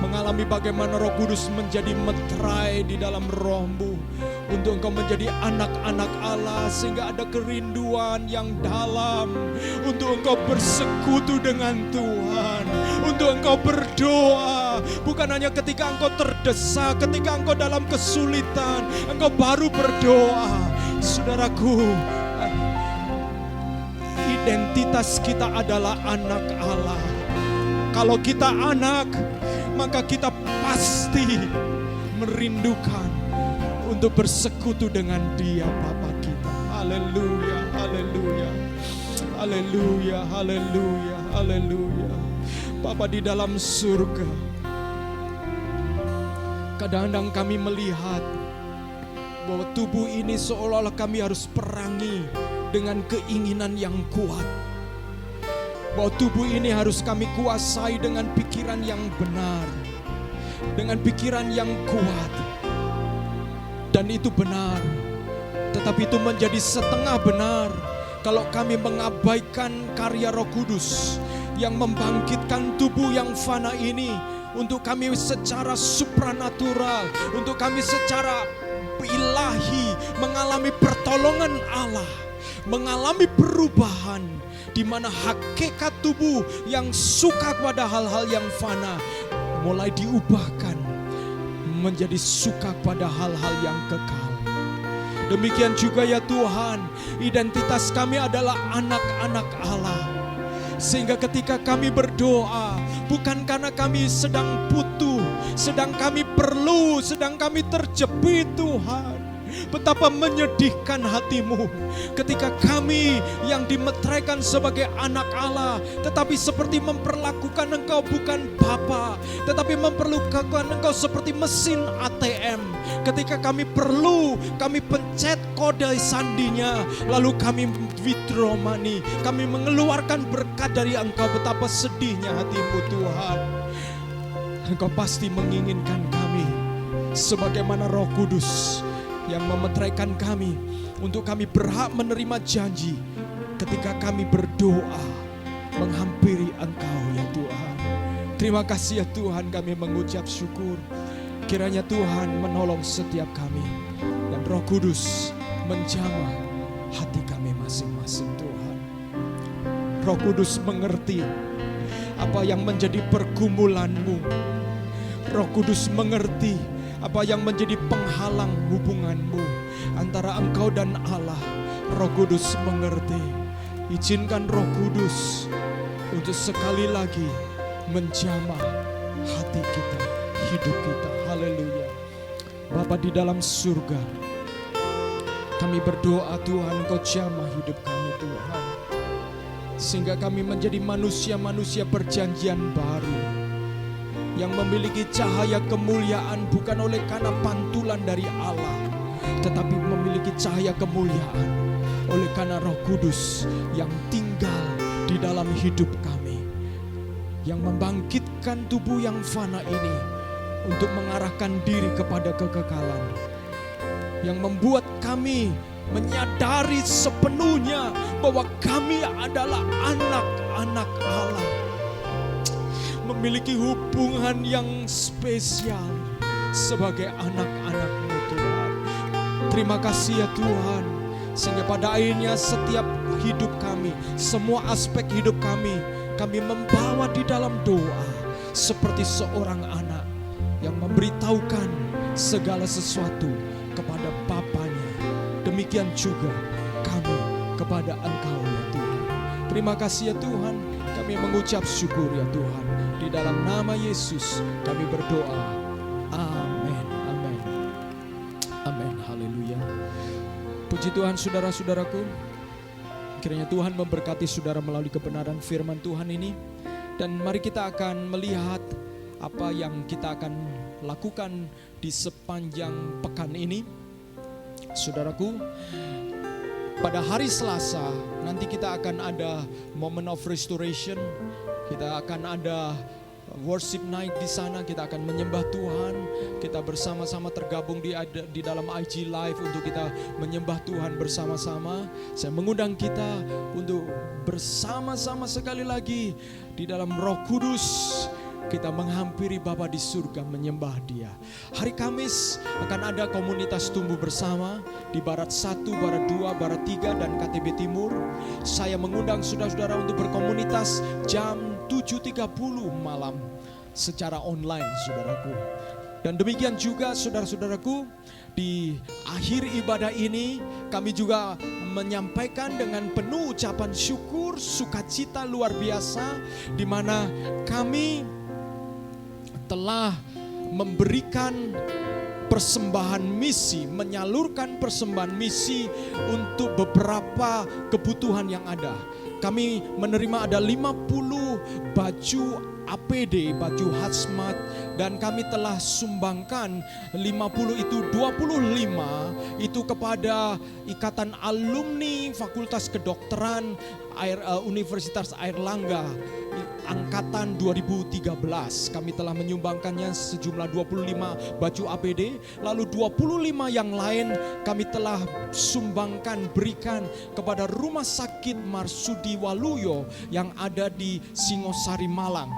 mengalami bagaimana Roh Kudus menjadi meterai di dalam rohmu untuk engkau menjadi anak-anak Allah, sehingga ada kerinduan yang dalam untuk engkau bersekutu dengan Tuhan, untuk engkau berdoa, bukan hanya ketika engkau terdesak, ketika engkau dalam kesulitan, engkau baru berdoa. Saudaraku, identitas kita adalah anak Allah. Kalau kita anak, maka kita pasti merindukan untuk bersekutu dengan Dia, Bapa kita. Haleluya, haleluya, haleluya, haleluya, haleluya. Bapa di dalam surga, kadang-kadang kami melihat bahwa tubuh ini seolah-olah kami harus perangi dengan keinginan yang kuat. Bahwa tubuh ini harus kami kuasai dengan pikiran yang benar, dengan pikiran yang kuat. Dan itu benar, tetapi itu menjadi setengah benar kalau kami mengabaikan karya Roh Kudus yang membangkitkan tubuh yang fana ini untuk kami secara supranatural, untuk kami secara ilahi mengalami pertolongan Allah, mengalami perubahan di mana hakikat tubuh yang suka pada hal-hal yang fana mulai diubahkan menjadi suka pada hal-hal yang kekal. Demikian juga ya Tuhan, identitas kami adalah anak-anak Allah. Sehingga ketika kami berdoa, bukan karena kami sedang butuh, sedang kami perlu, sedang kami terjepit Tuhan. Betapa menyedihkan hatimu ketika kami yang dimeteraikan sebagai anak Allah, tetapi seperti memperlakukan engkau bukan Bapa, tetapi memperlakukan engkau seperti mesin ATM. Ketika kami perlu, kami pencet kode sandinya, lalu kami withdraw money, kami mengeluarkan berkat dari engkau. Betapa sedihnya hatimu Tuhan. Engkau pasti menginginkan kami Sebagaimana Roh Kudus yang memeteraikan kami untuk kami berhak menerima janji ketika kami berdoa menghampiri Engkau ya Tuhan. Terima kasih ya Tuhan, kami mengucap syukur. Kiranya Tuhan menolong setiap kami dan Roh Kudus menjamah hati kami masing-masing Tuhan. Roh Kudus mengerti apa yang menjadi pergumulan-Mu. Roh Kudus mengerti apa yang menjadi penghalang hubungan-Mu antara Engkau dan Allah. Roh Kudus mengerti. Izinkan Roh Kudus untuk sekali lagi menjamah hati kita, hidup kita. Haleluya. Bapa di dalam surga, kami berdoa Tuhan, Engkau jamah hidup kami Tuhan, sehingga kami menjadi manusia-manusia perjanjian baru yang memiliki cahaya kemuliaan bukan oleh karena pantulan dari Allah, tetapi memiliki cahaya kemuliaan oleh karena Roh Kudus yang tinggal di dalam hidup kami, yang membangkitkan tubuh yang fana ini untuk mengarahkan diri kepada kekekalan, yang membuat kami menyadari sepenuhnya bahwa kami adalah anak-anak Allah, memiliki hubungan yang spesial sebagai anak-anak-Mu Tuhan. Terima kasih ya Tuhan, sehingga pada akhirnya setiap hidup kami, semua aspek hidup kami membawa di dalam doa seperti seorang anak yang memberitahukan segala sesuatu kepada Bapanya. Demikian juga kami kepada Engkau ya Tuhan. Terima kasih ya Tuhan, kami mengucap syukur ya Tuhan. Di dalam nama Yesus kami berdoa. Amin. Amin. Amin. Haleluya. Puji Tuhan saudara-saudaraku. Kiranya Tuhan memberkati saudara melalui kebenaran firman Tuhan ini. Dan mari kita akan melihat apa yang kita akan lakukan di sepanjang pekan ini. Saudaraku, pada hari Selasa nanti kita akan ada Moment of Restoration. Kita akan ada worship night di sana, kita akan menyembah Tuhan. Kita bersama-sama tergabung di dalam IG Live untuk kita menyembah Tuhan bersama-sama. Saya mengundang kita untuk bersama-sama sekali lagi di dalam Roh Kudus. Kita menghampiri Bapa di surga, menyembah Dia. Hari Kamis akan ada komunitas tumbuh bersama di Barat 1, Barat 2, Barat 3 dan KTB Timur. Saya mengundang saudara-saudara untuk berkomunitas jam 7.30 malam secara online saudaraku. Dan demikian juga saudara-saudaraku, di akhir ibadah ini kami juga menyampaikan dengan penuh ucapan syukur, sukacita luar biasa, di mana kami telah memberikan persembahan misi, menyalurkan persembahan misi untuk beberapa kebutuhan yang ada. Kami menerima ada 50 baju APD, baju hazmat, dan kami telah sumbangkan 50 itu 25 itu kepada Ikatan Alumni Fakultas Kedokteran Universitas Airlangga angkatan 2013. Kami telah menyumbangkannya sejumlah 25 baju APD, lalu 25 yang lain kami telah sumbangkan, berikan kepada Rumah Sakit Marsudi Waluyo yang ada di Singosari Malang.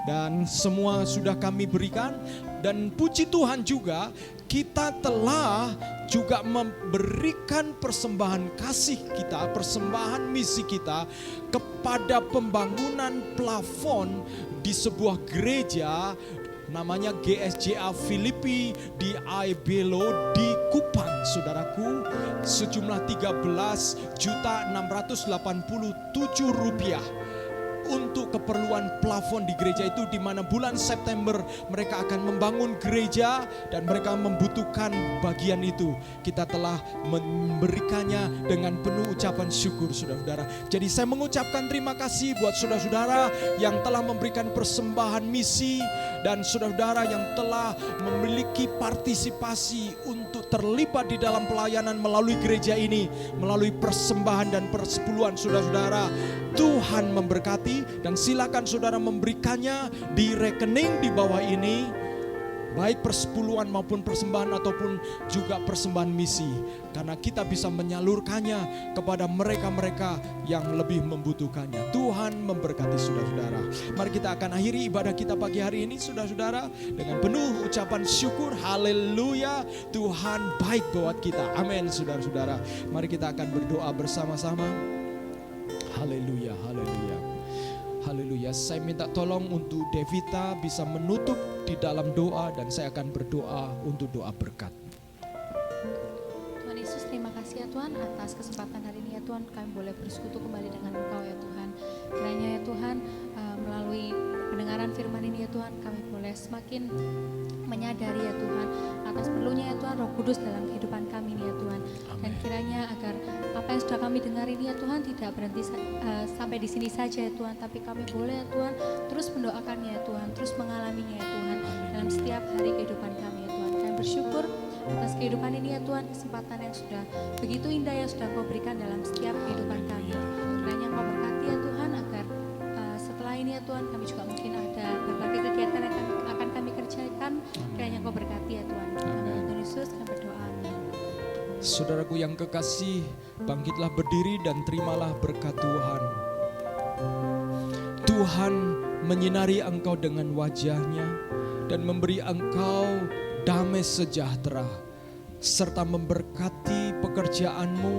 Dan semua sudah kami berikan, dan puji Tuhan juga kita telah juga memberikan persembahan kasih kita, persembahan misi kita kepada pembangunan plafon di sebuah gereja namanya GSJA Filipi di Aibelo di Kupang, saudaraku, sejumlah 13.687 rupiah untuk keperluan plafon di gereja itu, di mana bulan September mereka akan membangun gereja dan mereka membutuhkan bagian itu. Kita telah memberikannya dengan penuh ucapan syukur, saudara-saudara. Jadi saya mengucapkan terima kasih buat saudara-saudara yang telah memberikan persembahan misi dan saudara-saudara yang telah memiliki partisipasi untuk terlibat di dalam pelayanan melalui gereja ini, melalui persembahan dan persepuluhan saudara-saudara. Tuhan memberkati, dan silakan saudara memberikannya di rekening di bawah ini. baik persepuluhan maupun persembahan ataupun juga persembahan misi, karena kita bisa menyalurkannya kepada mereka-mereka yang lebih membutuhkannya. Tuhan memberkati saudara-saudara. Mari kita akan akhiri ibadah kita pagi hari ini saudara-saudara dengan penuh ucapan syukur. Haleluya, Tuhan baik buat kita. Amin saudara-saudara. Mari kita akan berdoa bersama-sama. Haleluya, haleluya. Haleluya. Saya minta tolong untuk Devita bisa menutup di dalam doa, dan saya akan berdoa untuk doa berkat. Tuhan Yesus, terima kasih ya Tuhan atas kesempatan hari ini ya Tuhan, kami boleh bersekutu kembali dengan Engkau ya Tuhan. Kiranya ya Tuhan, melalui pendengaran firman ini ya Tuhan, kami boleh semakin menyadari ya Tuhan atas perlunya ya Tuhan Roh Kudus dalam kehidupan kami ini ya Tuhan. Dan kiranya agar apa yang sudah kami dengar ini ya Tuhan tidak berhenti sampai di sini saja ya Tuhan, tapi kami boleh ya Tuhan terus mendoakannya ya Tuhan, terus mengalaminya ya Tuhan dalam setiap hari kehidupan kami ya Tuhan. Kami bersyukur atas kehidupan ini ya Tuhan, kesempatan yang sudah begitu indah yang sudah Kau berikan dalam setiap kehidupan kami. Kiranya Kau berkati ya Tuhan, agar setelah ini ya Tuhan kami juga mungkin ada berbagai kegiatan yang akan kami kerjakan. Kiranya Kau berkati ya Tuhan. Amin. Tuhan Yesus, kami berdoa. Amin. Saudaraku yang kekasih, bangkitlah berdiri dan terimalah berkat Tuhan. Tuhan menyinari engkau dengan wajahnya dan memberi engkau damai sejahtera, serta memberkati pekerjaanmu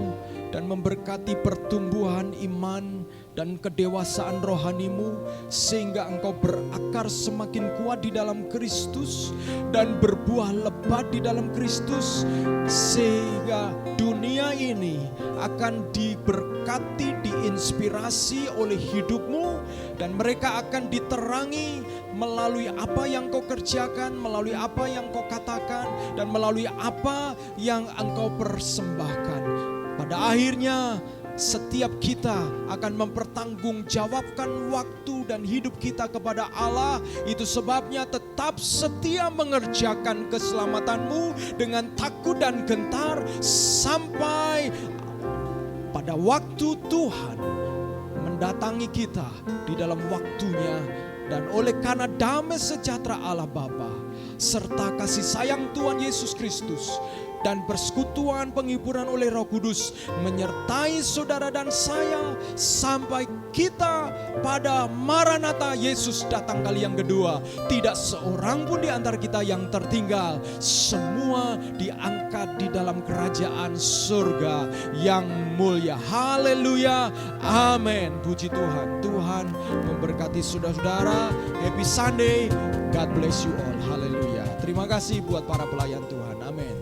dan memberkati pertumbuhan iman dan kedewasaan rohanimu, sehingga engkau berakar semakin kuat di dalam Kristus dan berbuah lebat di dalam Kristus, sehingga dunia ini akan diberkati, diinspirasi oleh hidupmu, dan mereka akan diterangi melalui apa yang kau kerjakan, melalui apa yang kau katakan, dan melalui apa yang engkau persembahkan. Pada akhirnya setiap kita akan mempertanggungjawabkan waktu dan hidup kita kepada Allah. Itu sebabnya tetap setia mengerjakan keselamatanmu dengan takut dan gentar sampai pada waktu Tuhan mendatangi kita di dalam waktunya. Dan oleh karena damai sejahtera Allah Bapa serta kasih sayang Tuhan Yesus Kristus dan persekutuan penghiburan oleh Roh Kudus menyertai saudara dan saya sampai kita pada Maranatha Yesus datang kali yang kedua. Tidak seorang pun di antara kita yang tertinggal, semua diangkat di dalam kerajaan surga yang mulia. Haleluya, amin. Puji Tuhan. Tuhan memberkati saudara-saudara. Happy Sunday. God bless you all. Haleluya. Terima kasih buat para pelayan Tuhan. Amin.